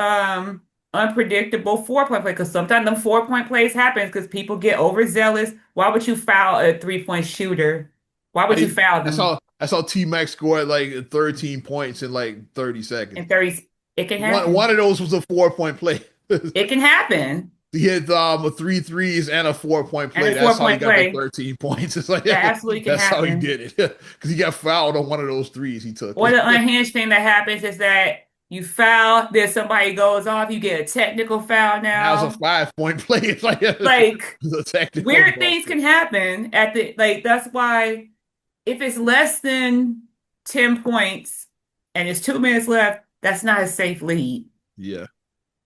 unpredictable 4 point play? Because sometimes them 4 point plays happens because people get overzealous. Why would you foul a 3 point shooter? Why would you foul them I saw T Mac score like 13 points in like 30 seconds. in 30? It can One happen. of those was a 4 point play. It can happen. He hit a three threes and a 4 point And play. a four That's how he point got the play 13 points. It's like that absolutely can that's how he happen. did it. Because he got fouled on one of those threes he took. Or the unhinged thing that happens is that you foul, then somebody goes off, you get a technical foul Now it's a now. 5 point play. It's like Like it's a technical weird ball. things can happen at the like that's why if it's less than 10 points and it's 2 minutes left, that's not a safe lead. Yeah.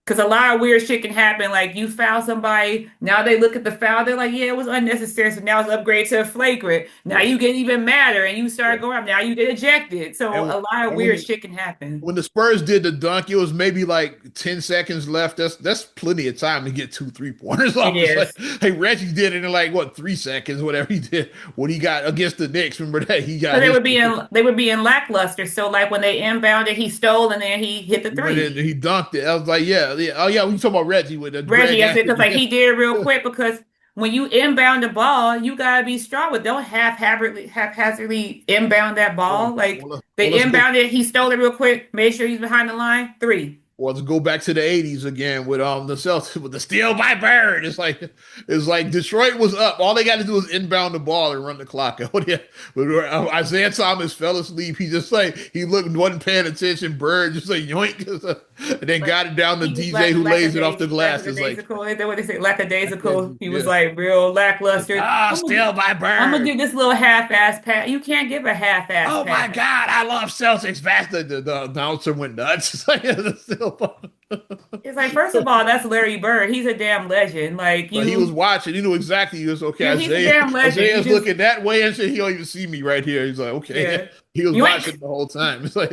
Because a lot of weird shit can happen. Like you foul somebody, now they look at the foul, they're like, yeah, it was unnecessary. So now it's upgrade to a flagrant. Now Yeah. you get even madder and you Yeah. start going up. Now you get ejected. So And a lot of and weird shit can happen. when the Spurs did the dunk, it was maybe like 10 seconds left. That's plenty of time to get 2 3 pointers It off. It's like, is. hey, Reggie did it in like what 3 seconds, whatever he did when he got against the Knicks. Remember that he got Because his they would be in lackluster. So like when they inbounded, he stole and then he hit the he went in and three. he dunked it. I was like, yeah, yeah. Oh yeah, we talking about Reggie with the Reggie, Greg I said, because Anthony. like he did it real quick because when you inbound the ball, you gotta be strong with don't haphazardly inbound that or, ball. Like or they let's go inbounded, he stole it real quick, made sure he's behind the line, three. or let's go back to the 80s again with the Celtics with the steal by Bird. It's like Detroit was up. All they got to do is inbound the ball and run the clock out. Yeah. Isaiah Thomas fell asleep. He just like he looked wasn't paying attention. Bird just like yoink and then Like got it down to he was DJ who lays it off the glass. It's like lackadaisical. Is that what they say? Lackadaisical. He was yeah. like real lackluster. Steal by I'm gonna Bird. give this little half-ass pass. You can't give a half-ass Oh my pass. God, I love Celtics basketball. The announcer went nuts. It's like, It's like, first of all, that's Larry Bird. He's a damn legend. Like but he was you, watching. He knew exactly. He was okay. he's a damn legend. You Isaiah's just, looking that way and shit. He don't even see me right here. He's like, okay. yeah. He was Yoink. watching the whole time. It's like,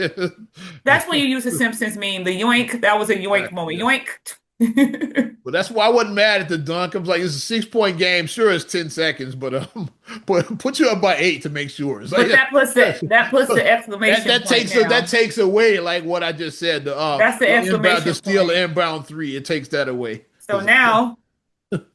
That's when you use the Simpsons meme. The yoink. That was a yoink moment. yeah. Yoink. But that's why I wasn't mad at the dunk. I was like, it's a 6 point game. Sure, it's 10 seconds, but put you up by 8 to make sure. It's like But that puts the exclamation point that now. takes away like what I just said. That's the The exclamation steal point. inbound three. It takes that away So because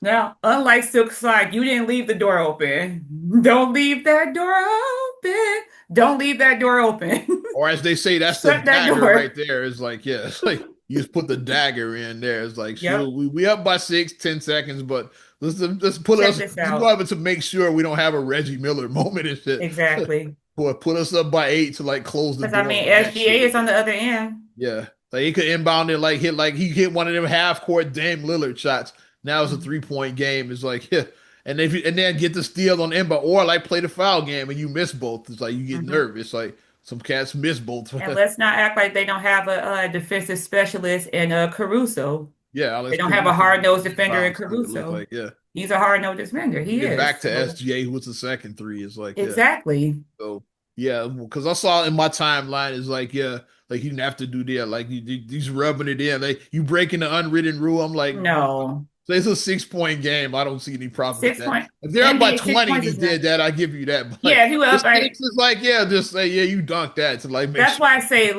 now, unlike Silk Sonic, you didn't leave the door open. Don't leave that door open. Don't leave that door open. or as they say, that's the Shut that dagger right door. there. It's like, yeah, it's like you just put the dagger in there. It's like, sure, Yep. we up by 6, 10 seconds, but let's put Check us this let's go out. over to make sure we don't have a Reggie Miller moment and shit. Exactly. Put us up by 8 to like close the Because I door mean, on that SGA shit. is on the other end. Yeah. Like he could inbound it like he hit one of them half court Dame Lillard shots. Now it's a 3 point game. It's like yeah. And then get the steal on inbound or like play the foul game and you miss both. It's like you get Mhm. nervous. Like some cats miss both. And let's not act like they don't have a defensive specialist in Caruso. Yeah, They Alex don't have a Caruso hard-nosed defender in bounce too. It looked Caruso. like yeah. He's a hard-nosed defender. You He get is. back to So, SGA who was the second three. It's like yeah. exactly. So Yeah, because I saw in my timeline is like, yeah, like you didn't have to do that. Like he's rubbing it in. Like you breaking the unwritten rule. I'm like, No. so it's a 6 point game. I don't see any problem with Six that. point If they're up by NBA 20 and 6 points he is did nothing. that, I give you that. But like Yeah, if you were this up six like is like, yeah, just say, yeah, you dunked that to like make that's sure. why I say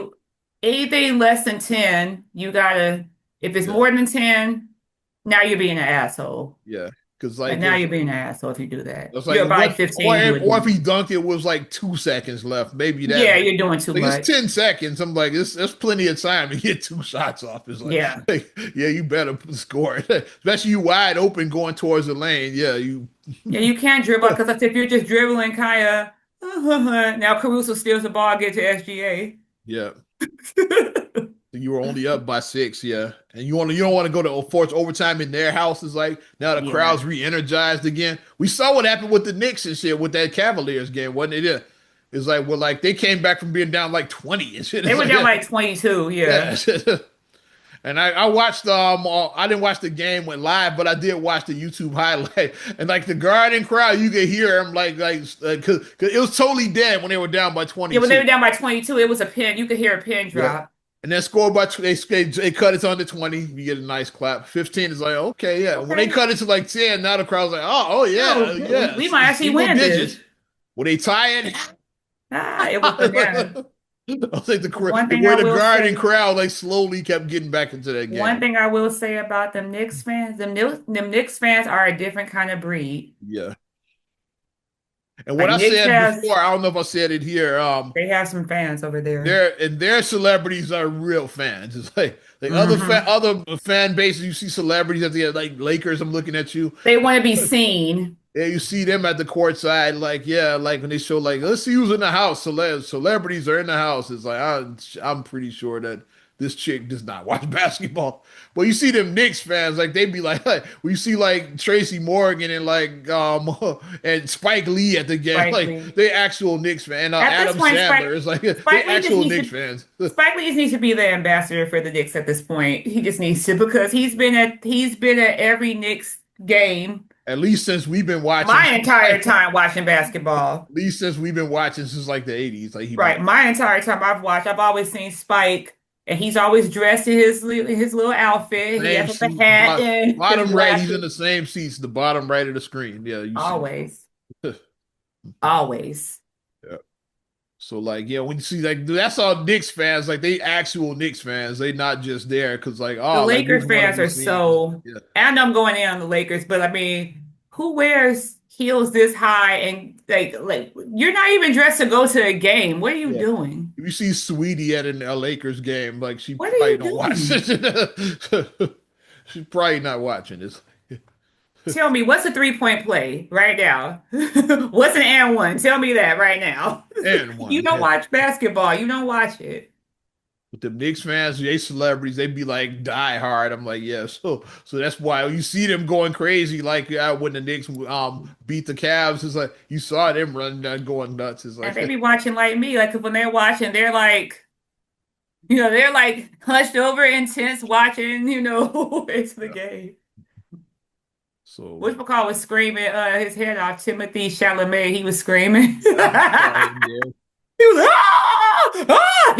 anything less than 10, you gotta if it's Yeah, more than 10, now you're being an asshole. yeah. Because Like like now if you're being an asshole if you do that. it's like You're it about like was, 15, do it or if he then. dunked it was like 2 seconds left, maybe that. Yeah, you're doing too Like it's much. 10 seconds. I'm like, there's plenty of time to get 2 shots off. It's like, Yeah. like, yeah, you better score it. Especially you wide open going towards the lane. Yeah, you Yeah, you can't dribble because if you're just dribbling kind of now Caruso steals the ball, get to SGA. yeah. You were only up by 6, yeah. And you don't want to go to force overtime in their houses like now the Yeah. crowd's re-energized again. We saw what happened with the Knicks and shit with that Cavaliers game, wasn't it? Yeah. It's like well, like they came back from being down like 20 and shit. They It's were like down by like 22, yeah. yeah. And I watched I didn't watch the game went live, but I did watch the YouTube highlight. And like the Garden crowd, you could hear them cause it was totally dead when they were down by Yeah, when they 22. were down by 22, it was a pin. You could hear a pin Yeah. drop. And then score by they cut it to under 20. You get a nice clap. 15 is like, okay, yeah. When they Okay. cut it to like 10, now the crowd's like, oh yeah, Oh, we yes. might actually Single win digits. this. When they tie it, Ah, it was bananas. I was like One the thing way I the will Garden say, crowd like slowly kept getting back into that one game. thing I will say about them Knicks fans, them Knicks fans are a different kind of breed. Yeah. And what Like I Knicks said has, before, I don't know if I said it here. they have some fans over there. Their celebrities are real fans. It's like Hmm. other fan bases. You see celebrities at the like Lakers. I'm looking at you. They want to be seen. Yeah, you see them at the court side, like yeah, like when they show like let's see who's in the house. Celebrities are in the house. It's like I'm pretty sure that this chick does not watch basketball. But you see them Knicks fans, like they be like we see like Tracy Morgan and like and Spike Lee at the game, Spike like Lee. they actual Knicks fan. And At this Adam point, Sandler is like they Spike Lee just actual needs Knicks to fans. Spike Lee just needs to be the ambassador for the Knicks at this point. He just needs to because he's been at every Knicks game At least since we've been watching my since entire like time watching basketball. at least since we've been watching since like the 80s. Like he been Right, my entire time I've watched, I've always seen Spike, and he's always dressed in his little outfit. He same has like the seat, hat and his bottom right. He's in glasses. the same seats, the bottom right of the screen. Yeah, you see. Always, always. Yeah. So like, yeah, when you see like that's all Knicks fans, like they actual Knicks fans. They not just there because like, The oh, like we Lakers want to fans be are seen. so, Yeah. and I'm going in on the Lakers, but I mean, who wears heels this high and like you're not even dressed to go to a game. What are you Yeah. doing? If you see Sweetie at a Lakers game, like she What are probably you don't watch doing? it. She's probably not watching this. Tell me what's a 3-point play right now? What's an and one? Tell me that right now. And You one, don't yeah. watch basketball. You don't watch it. With the Knicks fans, they celebrities, they be like die hard. I'm like, yeah, so that's why you see them going crazy. Like when the Knicks beat the Cavs, it's like you saw them running down, going nuts. It's And like they be watching like me. Like when they're watching, they're like, they're like hunched over, intense, watching. It's the yeah. game. So Which McCall was screaming his head off. Timothy Chalamet, he was screaming. He yeah, I saw him there. was ah! Ah!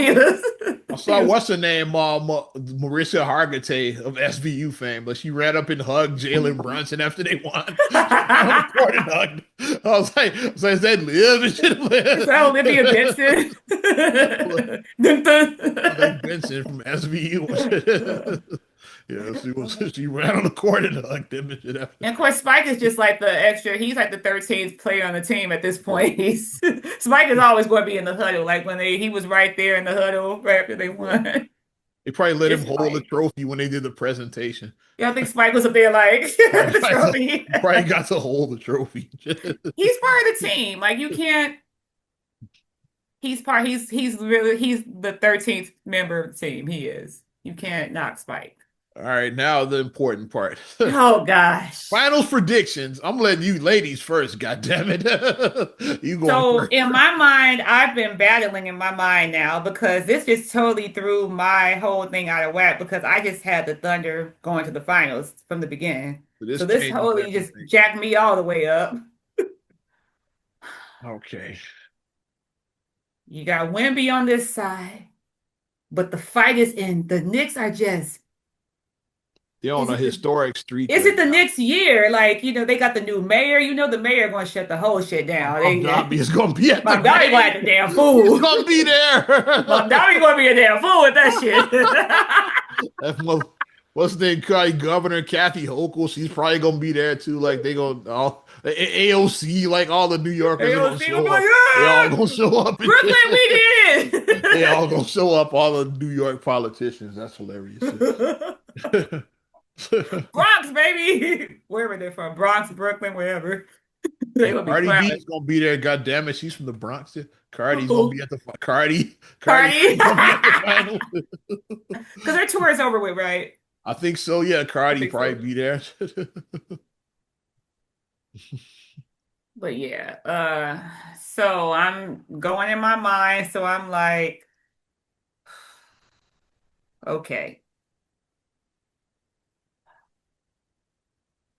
I He saw was what's her name, Marissa Hargitay of SVU fame, but she ran up and hugged Jalen Brunson after they won. She ran on the court and hugged. I was like, is that live? Is it So Olivia Benson. live? Dun, Like dun. Benson from SVU. Yeah, she ran on the court and hugged him and shit after. And of course, Spike is just like the extra. He's like the 13th player on the team at this Yeah, point. Spike is always going to be in the huddle. Like when he was right there in the huddle right after they yeah. won. They probably let him It's hold the Spike. trophy when they did the presentation. Yeah, I think Spike was up there like Probably the got to, trophy. probably got to hold the trophy. He's part of the team. Like you can't. He's part. He's the 13th member of the team. He is. You can't knock Spike. All right, now the important part. Oh gosh. Finals predictions. I'm letting you ladies first, God damn it. You going So first. in my mind, I've been battling in my mind now because this just totally threw my whole thing out of whack because I just had the Thunder going to the finals from the beginning. This So this changes totally just everything. jacked me all the way up. Okay. You got Wemby on this side, but the fight is in. The Knicks are just, They're on is a it the historic streak is it right the now. Knicks year? Like, they got the new mayor. The mayor gonna shut the whole shit down. Mom Dobby They is gonna be at the Mom Dolly gonna game. act a damn He's fool. gonna be there. Mom Dolly gonna be a damn fool with that shit. That what's the name? Governor Kathy Hochul. She's probably gonna be there too. Like they gonna all AOC, like all the New Yorkers are gonna AOC gonna show be like, up. They all gonna yeah, show up in Brooklyn, there. we did They all it. gonna show up. All the New York politicians. That's hilarious. Bronx, baby. Wherever they're from. Bronx, Brooklyn, wherever. They Yeah, gonna be Cardi B clowning. is gonna be there. God damn it, she's from the Bronx. Yeah. Cardi's gonna be Who? at the Cardi Cardi. B's gonna be at the final. Because their tour is over with, right? I think so. Yeah, I Cardi think probably so. be there. But yeah, so I'm going in my mind. So I'm like, okay,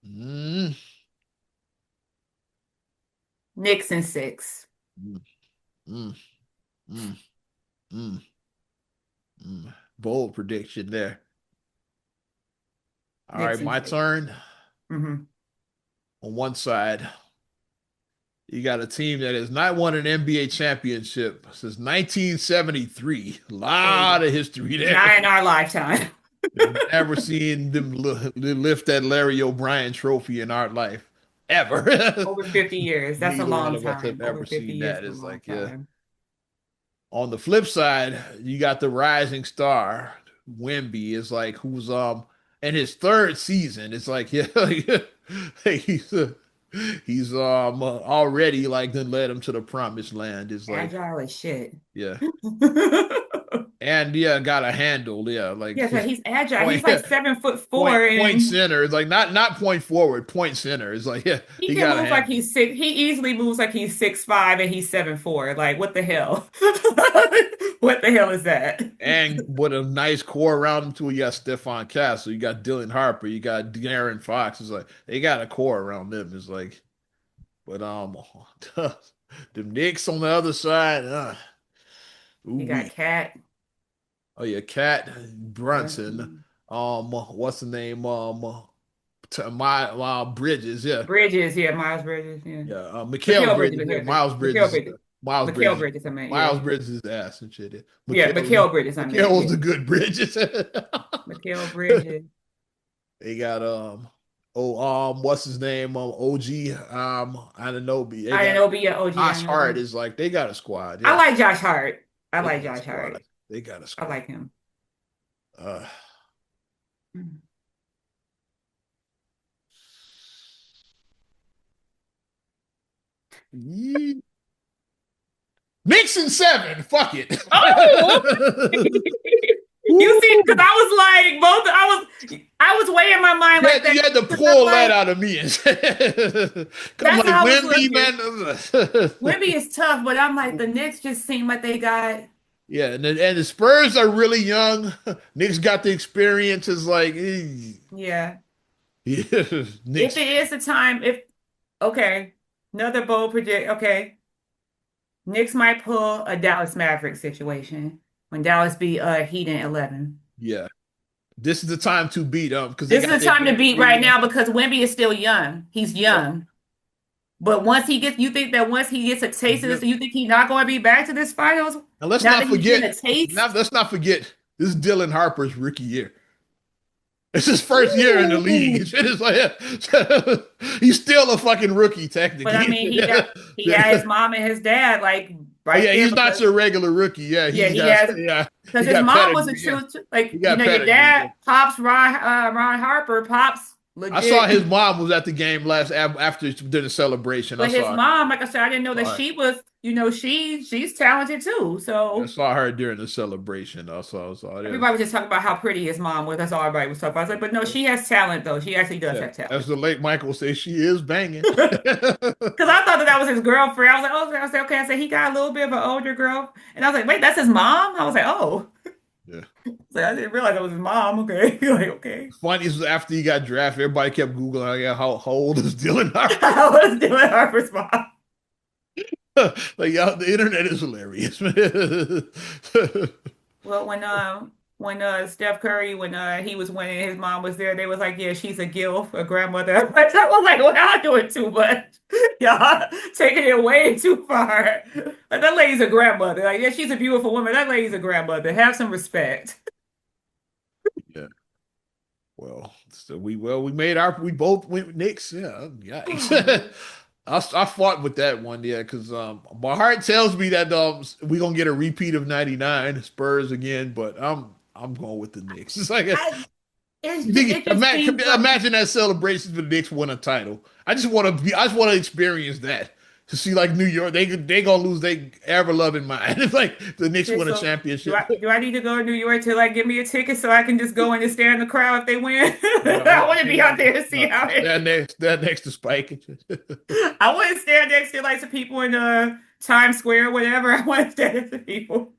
Mm, Knicks in six. mm, mm, mm, mm, Bold prediction there. All right, Knicks in my six. turn. Hmm. On one side, you got a team that has not won an NBA championship since 1973. A lot of history there. Not in our lifetime. Never seen them lift that Larry O'Brien trophy in our life, ever. Over 50 years. That's a Neither one long of us have time. Over ever 50 seen years that. is a It's long like, yeah. time. On the flip side, you got the rising star, Wimby, is like who's in his third season. It's like, yeah, he's already like then led him to the promised land. It's like, Agile as shit. yeah. And yeah, got a handle, yeah, like Yeah, so he's agile. He's point like 7'4" point and center. It's like not point forward, point center. It's like, yeah, he he can got a move like handle. he's six. He easily moves like he's 6'5" and he's 7'4". Like, what the hell? What the hell is that? And with a nice core around him too, you got Stephon Castle, you got Dylan Harper, you got De'Aaron Fox. It's like they got a core around them. It's like, but the Knicks on the other side, ooh He got wee. Cat. Oh yeah, Cat Yeah. Brunson. What's the name? Bridges, yeah, Bridges, yeah, Miles Bridges, yeah. yeah. Mikal Mikael Bridges, Bridges, yeah. yeah. Mikal Bridges. Miles Mikal Bridges, Bridges, I meant, yeah. Miles Bridges' ass and shit. Yeah. Yeah, Mikal Bridges, I meant, Mikael's yeah. the good Bridges. Mikal Bridges. They got what's his name? OG I don't know. They I didn't got know be an OG, I Josh know Hart be. is like they got a squad. I Yeah, like Josh Hart. I they like got a Josh squad. Hart. They got a I squad. like him. Uh, Mm. Yee- Knicks in seven. Fuck it. Oh, you see, because Woo! I was like both. I was weighing my mind like that You had to because I'm pull that like, out of me and say, come that's like how I was Wimby, looking. man. Wemby is tough, but I'm like the Knicks just seem like they got, Yeah, and the Spurs are really young. Knicks got the experience. Is like, yeah. yeah, If Knicks. it is the time, if okay, another bold predict. Okay, Knicks might pull a Dallas Mavericks situation when Dallas beat Heat in 11. Yeah, this is the time to beat them because they This got is the their time to best beat right year. now because Wemby is still young. He's Yeah, young. But once he gets, you think that once he gets a taste of yeah. this, you think he's not going to be back to this finals? And let's Now not that he's getting forget. a taste? Let's not forget. This is Dylan Harper's rookie year. It's his first year in the league. Ooh. It's like he's still a fucking rookie But I technically. mean, he got his mom and his dad like Oh right yeah, there he's not because your regular rookie. Yeah, yeah, he's he got has yeah, because he his got mom was a pedigree. Yeah, true he like got your pedigree. Yeah. dad pops Ron Harper pops I saw legit. his mom was at the game last after the celebration. I But his saw her. mom, like I said, I didn't know that Saw her. she was, she's talented too. Yeah, I So saw her during the celebration. I saw it. everybody was just talking about how pretty his mom was. That's all everybody was talking about. I was like, but no, she has talent though. She actually does Yeah, have as talent. the late Michael says, she is banging. Because I thought that was his girlfriend. I was like, oh, I said, okay. I said he got a little bit of an older girl, and I was like, wait, that's his mom. I was like, oh, Yeah. so I didn't realize that was his mom. Okay, like okay. Funny is after he got drafted, everybody kept Googling, like, yeah, how old is Dylan Harper? I was doing Harper's mom. Like y'all, the internet is hilarious, man. Well, when Steph Curry when he was winning, his mom was there. They was like, "Yeah, she's a gilf, a grandmother." But I was like, "Well, y'all doing too much. Y'all taking it way too far." Like, that lady's a grandmother. Like, yeah, she's a beautiful woman. That lady's a grandmother. Have some respect. Yeah. Well, so we made we both went Knicks. Yeah, yikes. I fought with that one, yeah, because my heart tells me that we gonna get a repeat of '99 Spurs again, but I'm going with the Knicks. It's like I, you think it just seems like imagine that celebration for the Knicks win a title. I just want to experience that to see like New York. They gonna lose they ever loving mind. It's like the Knicks okay, win a so championship. do I need to go to New York to like give me a ticket so I can just go in and stare in the crowd if they win? No, I want to be out there to see no. how it. That next to Spike. I want to stand next to like some people in Times Square or whatever. I want to stand next to people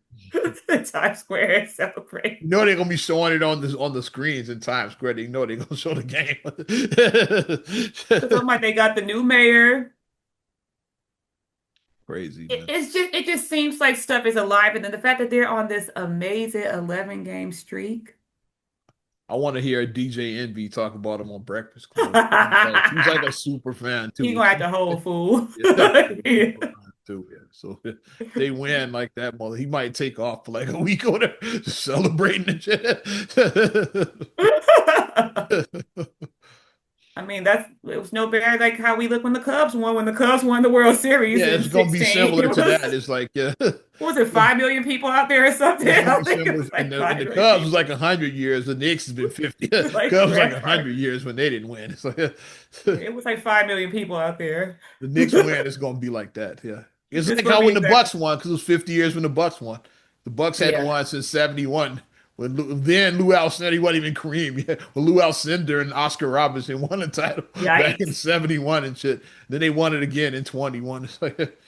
in Times Square and celebrate. You know they're gonna be showing it on the screens in Times Square. They know they're gonna show the game. Because I'm like, they got the new mayor. Crazy, It, man. it's just it just seems like stuff is alive, and then the fact that they're on this amazing 11 game streak. I want to hear DJ Envy talk about him on Breakfast He's Club. He's like a super fan too. gonna have to hold fool. Yeah, super fan too. Yeah. So if they win like that, mother, he might take off for like a week or there celebrating and shit. I mean, it was no better like how we look when the Cubs won the Cubs won the World Series Yeah, in it's gonna be 16. similar It to was that. It's like yeah. what was it, 5 million people out there or something? It's gonna I be think it similar. was And like the 5 million Cubs was people. like 100 years. The Knicks has been 50. Like Cubs like grandpa. 100 years when they didn't win. It's like It was like 5 million people out there. the Knicks win, it's gonna be like that. Yeah, it's It's like gonna how be when the exactly. Bucks won because it was 50 years when the Bucks won. The Bucks hadn't Yeah. won since '71. Then Lou Alcindor, he wasn't even Kareem. Yeah. Well, Lou Alcindor and Oscar Robertson won the title back in Yikes. '71 and shit. Then they won it again in '21. It's like,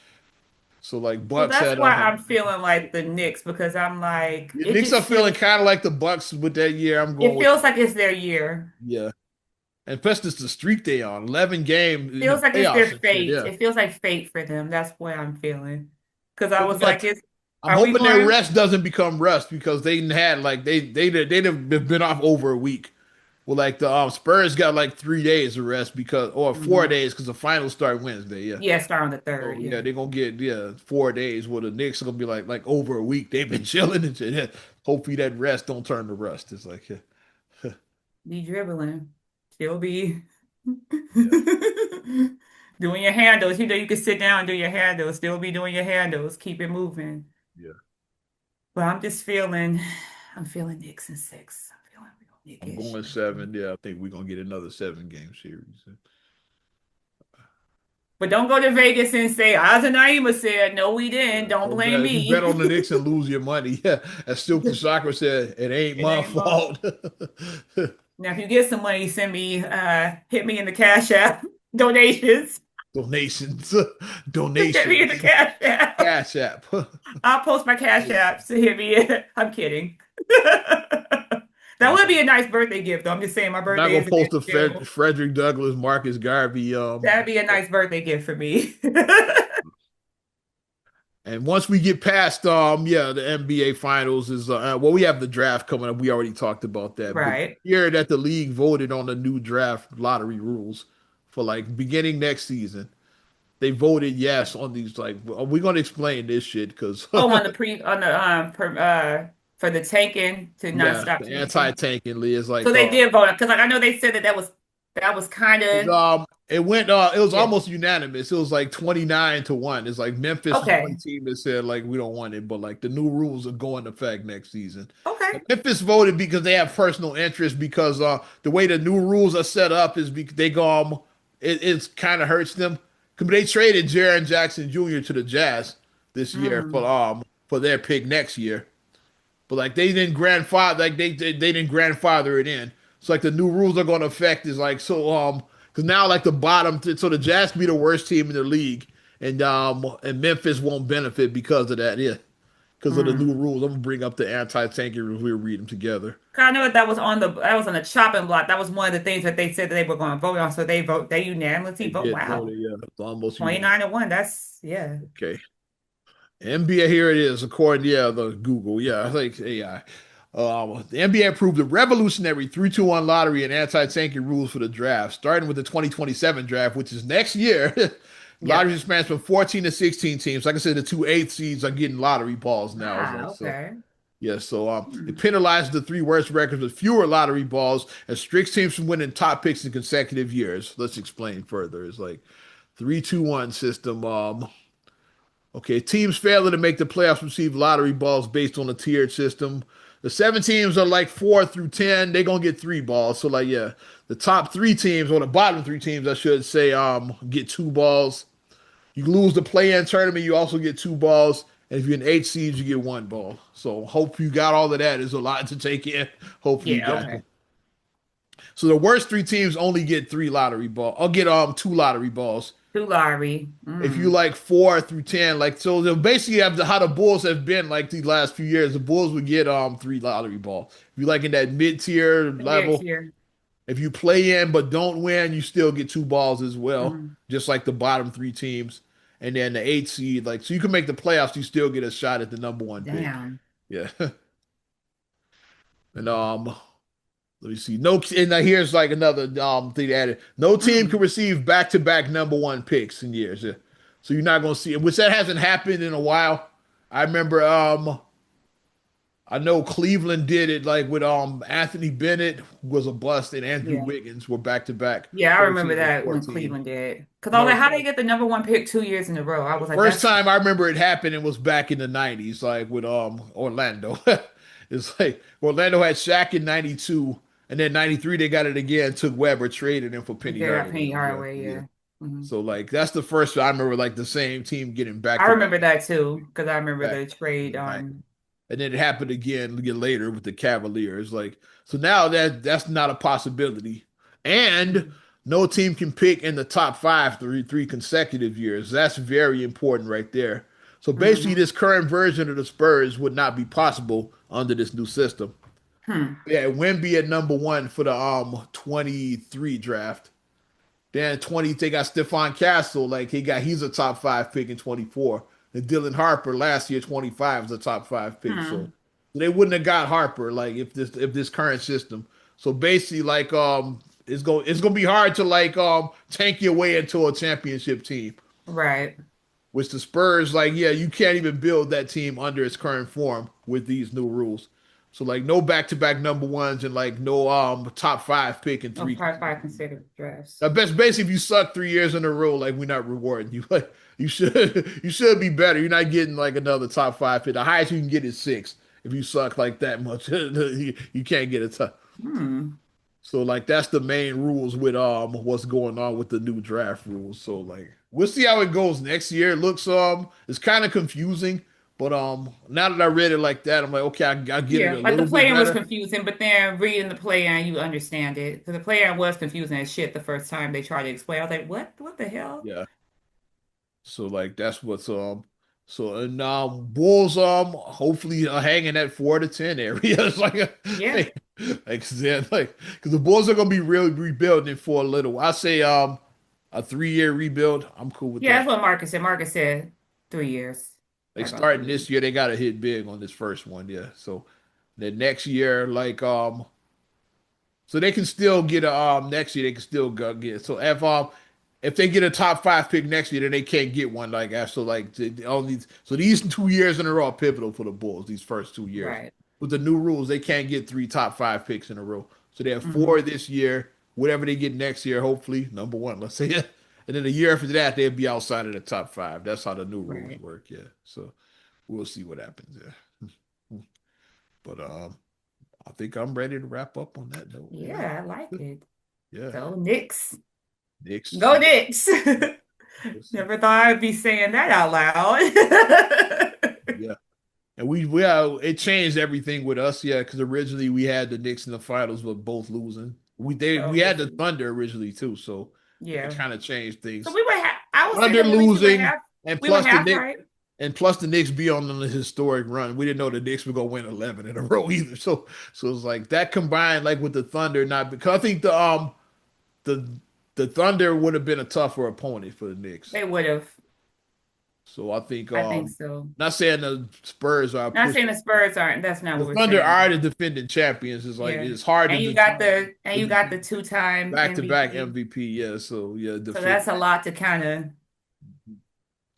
so like So Bucks that's had why I'm feeling like the Knicks because I'm like, the it Knicks are just feeling feels kind of like the Bucks with that year. I'm going it with feels like it's their year. yeah. And plus, it's the streak they on 11 games in the Feels like it's their playoffs and shit. fate. Yeah. It feels like fate for them. That's what I'm feeling. Because I Hoping was like, that it's I'm are we hoping their going? rest doesn't become rust because they had like they'd have been off over a week. Well, like the Spurs got like 3 days of rest because or four Mhm. days because the finals start Wednesday. Yeah. Yeah, start on the third. So Yeah. yeah, they're gonna get 4 days. Well, the Knicks are gonna be like over a week. They've been chilling and shit. Yeah. Hopefully that rest don't turn to rust. It's like yeah, Be dribbling. Still be yeah, doing your handles. You know, you can sit down and do your handles, still be doing your handles, keep it moving. yeah. But I'm feeling Knicks in six. I'm feeling real I'm Knickish. going 7. Yeah, I think we're gonna get another 7 game series. But don't go to Vegas and say, Azanaima said, no, we didn't. Yeah, Don't don't blame bet. If you bet me. on the Knicks and lose your money, yeah, as Silky Soccer said, it ain't It my ain't my. fault. Now, if you get some money, hit me in the Cash App donations. Donations, Hit me in the donations, Cash App. Cash App. I'll post my Cash App to hit me in. I'm kidding. That I'm would be a nice birthday gift, though. I'm just saying my not birthday gonna is in post a June. Frederick Douglass, Marcus Garvey. That'd be a nice birthday gift for me. And once we get past, yeah, the NBA Finals is well, we have the draft coming up. We already talked about that, but Right. here that the league voted on the new draft lottery rules for like beginning next season. They voted yes on these. Like, we're gonna explain this shit because Oh, on the for the tanking to not yeah, stop the tanking. anti-tanking league is So like they did vote because like I know they said that was kind of it was yeah. almost unanimous. It was like 29-1. It's like Memphis is one Okay. team that said like we don't want it, but like the new rules are going to effect next season. Okay. And Memphis voted because they have personal interest because the way the new rules are set up is they go it's kind of hurts them. 'Cause they traded Jaren Jackson Jr. to the Jazz this year Mm. for their pick next year. But like they didn't grandfather like they didn't grandfather it in. So like the new rules are going to affect is like so because now like the bottom so the Jazz can be the worst team in the league and Memphis won't benefit because of that. Yeah, because of the new Mm. rules. I'm gonna bring up the anti-tanking rules. We'll read them together. 'Cause I know that was on the chopping block. That was one of the things that they said that they were going to vote on. So they unanimously They vote. did Wow. vote it. Yeah, it's almost unanimous. 29-1. That's yeah. Okay. NBA, here it is, according, yeah, the Google. Yeah, like AI. The NBA approved a revolutionary 3-2-1 lottery and anti-tanking rules for the draft, starting with the 2027 draft, which is next year. Lottery Yep. expands from 14 to 16 teams. Like I said, the two eighth seeds are getting lottery balls now. It's like Ah, so. okay. Yeah, so it Hmm. penalizes the three worst records with fewer lottery balls and restricts teams from winning top picks in consecutive years. Let's explain further. It's like 3-2-1 system. Okay, teams failing to make the playoffs receive lottery balls based on a tiered system. The seven teams are like 4 through 10. They're gonna get three balls. So like yeah, the top three teams or the bottom three teams, I should say, get two balls. You lose the play-in tournament, you also get two balls. And if you're an eight seed, you get one ball. So hope you got all of that. There's a lot to take in. Hopefully you Yeah, got okay. it. So the worst three teams only get three lottery balls. I'll get two lottery balls. Two lottery. If you Mm. like 4 through 10, like so they'll basically have how the Bulls have been like these last few years. The Bulls would get three lottery balls. If you like in that mid tier The mid level, tier. if you play in but don't win, you still get two balls as well, Mm. just like the bottom three teams. And then the eight seed, like so you can make the playoffs, you still get a shot at the number one pick. Damn. Yeah. And let me see. No, and now here's like another thing added. No team can Mm. receive back-to-back number one picks in years. Yeah. So you're not gonna see it, which that hasn't happened in a while. I remember I know Cleveland did it like with Anthony Bennett was a bust and Andrew Yeah. Wiggins were back-to-back Yeah, I remember 13 and that when 14. Cleveland did. Because I was No, like, how do you get the number one pick 2 years in a row? I the was like, first that's time I remember it happened, it was back in the 90s, like with Orlando. It's like Orlando had Shaq in 92, and then 93 they got it again, took Webber, traded him for they Penny got Hardaway. Penny Yeah, Hardaway, yeah. yeah. Hmm. So like that's the first I remember like the same team getting back I to back remember that too, because I remember back the in trade the 90s. on. And then it happened again later with the Cavaliers. Like so now that's not a possibility. And Mhm. no team can pick in the top five three consecutive years. That's very important right there. So basically, Mhm. this current version of the Spurs would not be possible under this new system. Hmm. Yeah, Wemby at number one for the 23 draft. Then 20, they got Stephon Castle. Like he's a top five pick in 24. And Dylan Harper last year, 25 was a top five pick. So Hmm. they wouldn't have got Harper like if this current system. So basically, like it's gonna be hard to like tank your way into a championship team. Right. Which the Spurs, like, yeah, you can't even build that team under its current form with these new rules. So like no back to back number ones and like no top five pick in Oh, three part five consecutive. considered drafts. Best basically if you suck 3 years in a row, like we're not rewarding you. Like you should you should be better. You're not getting like another top five pick. The highest you can get is six. If you suck like that much, you can't get a top. Hmm. So like that's the main rules with what's going on with the new draft rules. So like we'll see how it goes next year. It looks it's kind of confusing, but now that I read it like that, I'm like okay, I get it Yeah, a like the little bit play-in was better. confusing, but then reading the play-in, you understand it. Because the play-in was confusing as shit the first time they tried to explain. I was like, what? What the hell? Yeah. So like that's what's so and Bulls hopefully are hanging at 4 to 10 area. It's Yeah. like said like because the Bulls are gonna be really rebuilding for a little. I say a 3 year rebuild. I'm cool with Yeah, that. that's what Marcus said. Marcus said 3 years. They They're going 3 starting years. this year. They got to hit big on this first one. Yeah. So the next year, like so they can still get a next year. They can still go get so if they get a top five pick next year, then they can't get one like that. So like only so these 2 years in a row are pivotal for the Bulls. These first 2 years Right. with the new rules, they can't get three top five picks in a row. So they have Hmm. four this year. Whatever they get next year, hopefully number one. Let's say it. And then a year after that, they'll be outside of the top five. That's how the new rules Right. work. Yeah. So we'll see what happens there. But I think I'm ready to wrap up on that note. Yeah. Yeah, I like it. Yeah. So Knicks. Knicks. Go Knicks. We'll see. Never thought I'd be saying that out loud. Yeah. And we it changed everything with us, yeah, because originally we had the Knicks in the finals, but both losing. We Okay, had the so Thunder originally too, so that yeah. kind of changed So things. we were I would say Thunder that at least losing and we were plus the half Knicks right. And plus the Knicks be on the historic run. We didn't know the Knicks were gonna win 11 in a row either. So it's like that combined like with the Thunder not because I think the the Thunder would have been a tougher opponent for the Knicks. They would have. So I think I think so. not saying the Spurs are Not saying pushing the Spurs aren't. That's not the what we're Thunder saying. are the defending champions. It's like Yeah. it's hard to determine And the you got the defeat two-time back to back MVP. MVP. Yeah, so yeah, So defend. that's a lot to kind of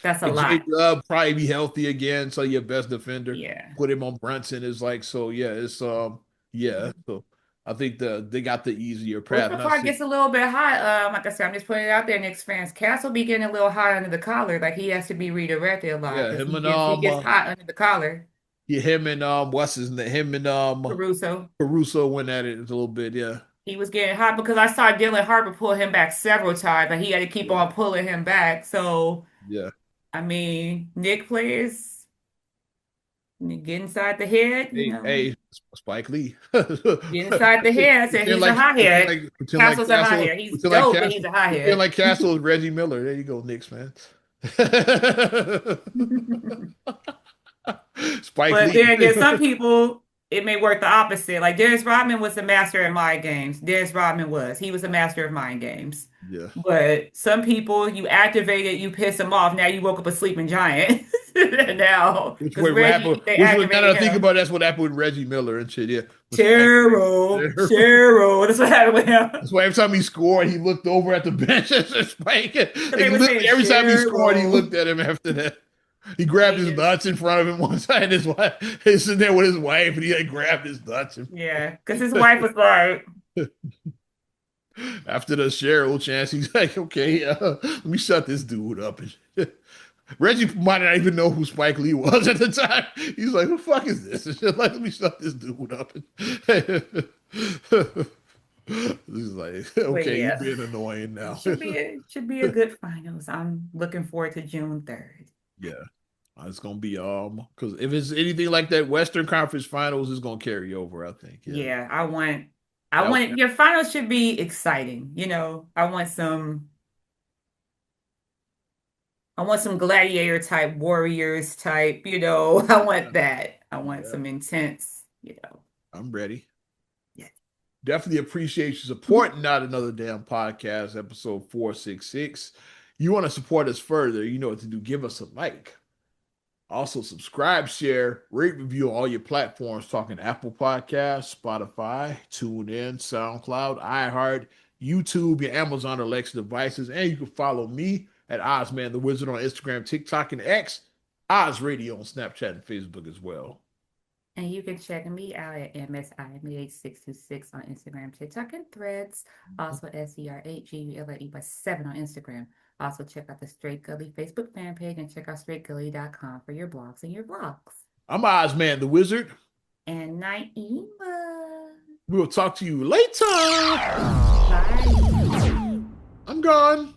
that's a And J lot. Dub probably be healthy again, so your best defender. Yeah. Put him on Brunson is like so. Yeah, it's yeah. Mhm. So I think they got the easier Well, path. so Not far it saying gets a little bit hot. Like I said, I'm just putting it out there, Knicks fans. Castle be getting a little hot under the collar. Like he has to be redirected a lot yeah, because him and he gets hot under the collar. yeah, him and what's his name? Him and Caruso. Caruso went at it a little bit. Yeah, He was getting hot because I saw Dylan Harper pull him back several times, and he had to keep yeah, on pulling him back. So, yeah. I mean, Nick players get inside the head, Hey, Spike Lee. get inside the head. I said he's a hothead. Castle's a hothead. He's dope, but he's a pretend hothead. like Castle is Reggie Miller. There you go, Knicks man. Spike But Lee. then again, some people it may work the opposite. Like Dennis Rodman was the master at mind games. Dennis Rodman was. He was a master of mind games. Yeah. But some people you activate it, you piss them off. Now you woke up a sleeping giant. Now, Which because way what happened? Reggie, they Which was now that activated I think him. about it, that's what happened with Reggie Miller and shit. Yeah. With Spike Cheryl, Lee. Cheryl. That's what happened with him. That's why every time he scored, he looked over at the bench and Spike. Like Because they were literally saying every time he scored, he Cheryl. looked at him after that. He And grabbed he his just, nuts in front of him one side. And his wife, he's sitting there with his wife, and he like grabbed his nuts. And yeah. Because his wife was like, after the Cheryl chance, he's like, "Okay, let me shut this dude up." And Reggie might not even know who Spike Lee was at the time. He's like, "Who the fuck is this?" And like, let me shut this dude up. He's like, but "Okay, you're yeah. being annoying It now." should be a good finals. I'm looking forward to June 3rd. Yeah. It's gonna be because if it's anything like that, Western Conference Finals is gonna carry over. I think. Yeah. Yeah, I That, want your finals should be exciting. I want some gladiator type, warriors type, I want yeah, that. I want yeah, some intense. I'm ready. Yeah. Definitely appreciate your support. Not another damn podcast, episode 466. You want to support us further? You know what to do. Give us a like. Also, subscribe, share, rate, review on all your platforms. Talking Apple Podcasts, Spotify, TuneIn, SoundCloud, iHeart, YouTube, your Amazon Alexa devices, and you can follow me at Ozman the Wizard on Instagram, TikTok, and X. Oz Radio on Snapchat and Facebook as well. And you can check me out at MSI8626 on Instagram, TikTok, and Threads. Also SER8GULLE7 on Instagram. Also check out the Straight Gully Facebook fan page and check out straightgully.com for your blogs and your vlogs. I'm Ozman the Wizard. And Naima. We'll talk to you later. Bye. I'm gone.